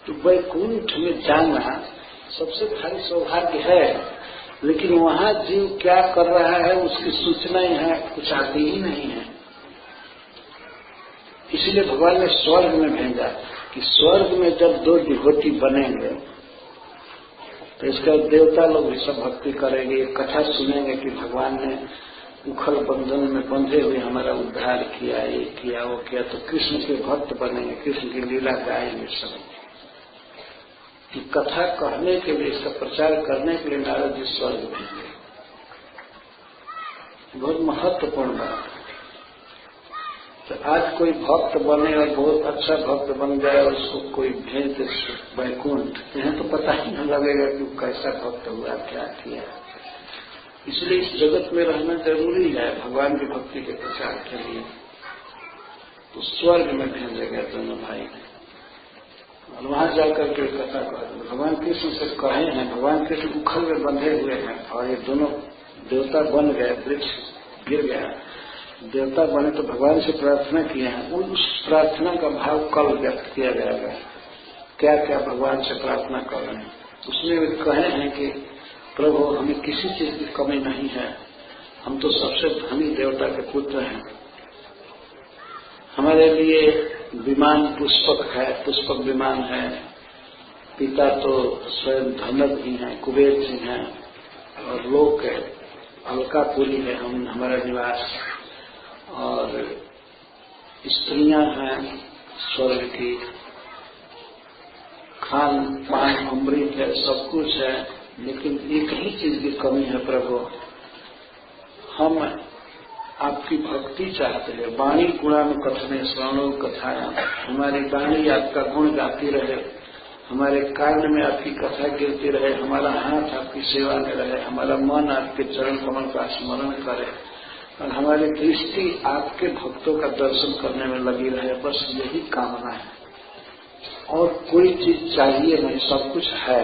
Speaker 1: तो वैकुंठ में जाना सबसे भारी सौभाग्य है, लेकिन वहां जीव क्या कर रहा है उसकी सूचनाएं हैं, कुछ आती ही नहीं है। इसलिए भगवान ने स्वर्ग में भेजा कि स्वर्ग में जब 2 डिवोटी बनेंगे तो इसका देवता लोग भी सब भक्ति करेंगे, कथा सुनेंगे कि भगवान ने उखल बंधन में बंधे हुए हमारा उद्धार किया, ये किया, वो किया। तो कृष्ण के भक्त बनेंगे, कृष्ण की लीला गाएंगे सब। कि कथा कहने के लिए, इसका प्रचार करने के लिए नारद जी स्वर्ग भेजे, बहुत महत्वपूर्ण बात है। तो आज कोई भक्त बने और बहुत अच्छा भक्त बन जाए और उसको कोई भेज दे वैकुंठ, यह तो पता ही नहीं लगेगा कि कैसा भक्त हुआ, क्या किया। इसलिए इस जगत में रहना जरूरी है भगवान की भक्ति के प्रचार के लिए। तो स्वर्ग में भेजे गए दोनों भाई और वहां जाकर के कथा कहते भगवान कृष्ण से कहे हैं, भगवान कृष्ण उखल में बंधे हुए हैं और ये दोनों देवता बन गए, वृक्ष गिर गया, देवता बने तो भगवान से प्रार्थना किए हैं। उस प्रार्थना का भाव कल व्यक्त किया जाएगा, क्या क्या भगवान से प्रार्थना कर रहे हैं। उसमें वे कहे हैं कि प्रभु हमें किसी चीज की कमी नहीं है, हम तो सबसे धनी देवता के पुत्र हैं, हमारे लिए विमान पुष्पक है, पुष्पक विमान है, पिता तो स्वयं धनक ही हैं, कुबेर जी हैं और लोक है अलकापुरी है हमारा निवास, और स्त्रियां हैं स्वर्ग की, खान पान अमृत है, सब कुछ है, लेकिन एक ही चीज की कमी है प्रभु, हम आपकी भक्ति चाहते हैं। वाणी गुणान कथने श्रवणो कथाया, हमारी वाणी आपका गुण गाती रहे, हमारे कान में आपकी कथा गिरती रहे, हमारा हाथ आपकी सेवा में रहे, हमारा मन आपके चरण कमल का स्मरण करे और हमारी दृष्टि आपके भक्तों का दर्शन करने में लगी रहे। बस यही कामना है और कोई चीज चाहिए नहीं, सब कुछ है,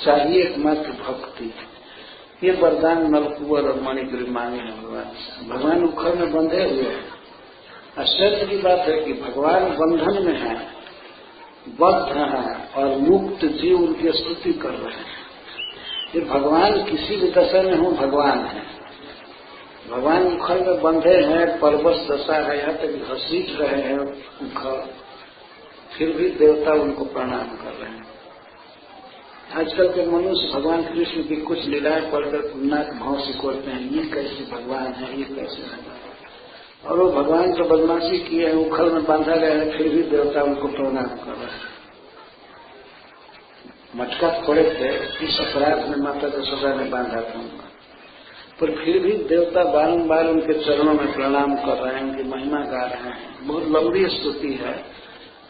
Speaker 1: चाहिए एकमात्र भक्ति। ये वरदान नलकुंवर और मणिग्रीव मांगे हैं भगवान से। भगवान उखड़ में बंधे हुए हैं। आश्चर्य की बात है कि भगवान बंधन में है, बद्ध हैं और मुक्त जीव उनकी स्तुति कर रहे हैं। ये भगवान किसी भी दशा में हो भगवान है। भगवान उखड़ में बंधे हैं, परवश दशा है, यहाँ तक घसीट रहे हैं उखड़, फिर भी देवता उनको प्रणाम कर रहे हैं। आजकल के मनुष्य भगवान कृष्ण की कुछ लीलाएं पढ़कर नाक भाव सिकोड़ते हैं, ये कैसे भगवान है, ये कैसे भगवान है, और वो भगवान तो बदमाशी किए हैं, उखल में बांधा गया है, फिर भी देवता उनको प्रणाम कर रहे हैं। मटका फोड़े थे, इस अपराध में माता यशोदा ने बांधा था उनको, पर फिर भी देवता बारंबार उनके चरणों में प्रणाम कर रहे हैं, उनकी महिमा गा रहे हैं। बहुत लंबी स्तुति है,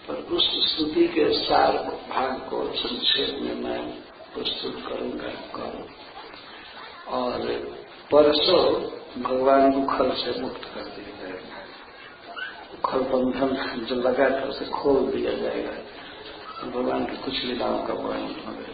Speaker 1: पर उस स्तुति के सार भाग को संक्षेप में मैं प्रस्तुत करूंगा और परसों भगवान उखल से मुक्त कर दिया जाएगा। उखल बंधन जो लगा था उसे खोल दिया जाएगा, भगवान की कुछ लीलाओं का वर्णन होगा।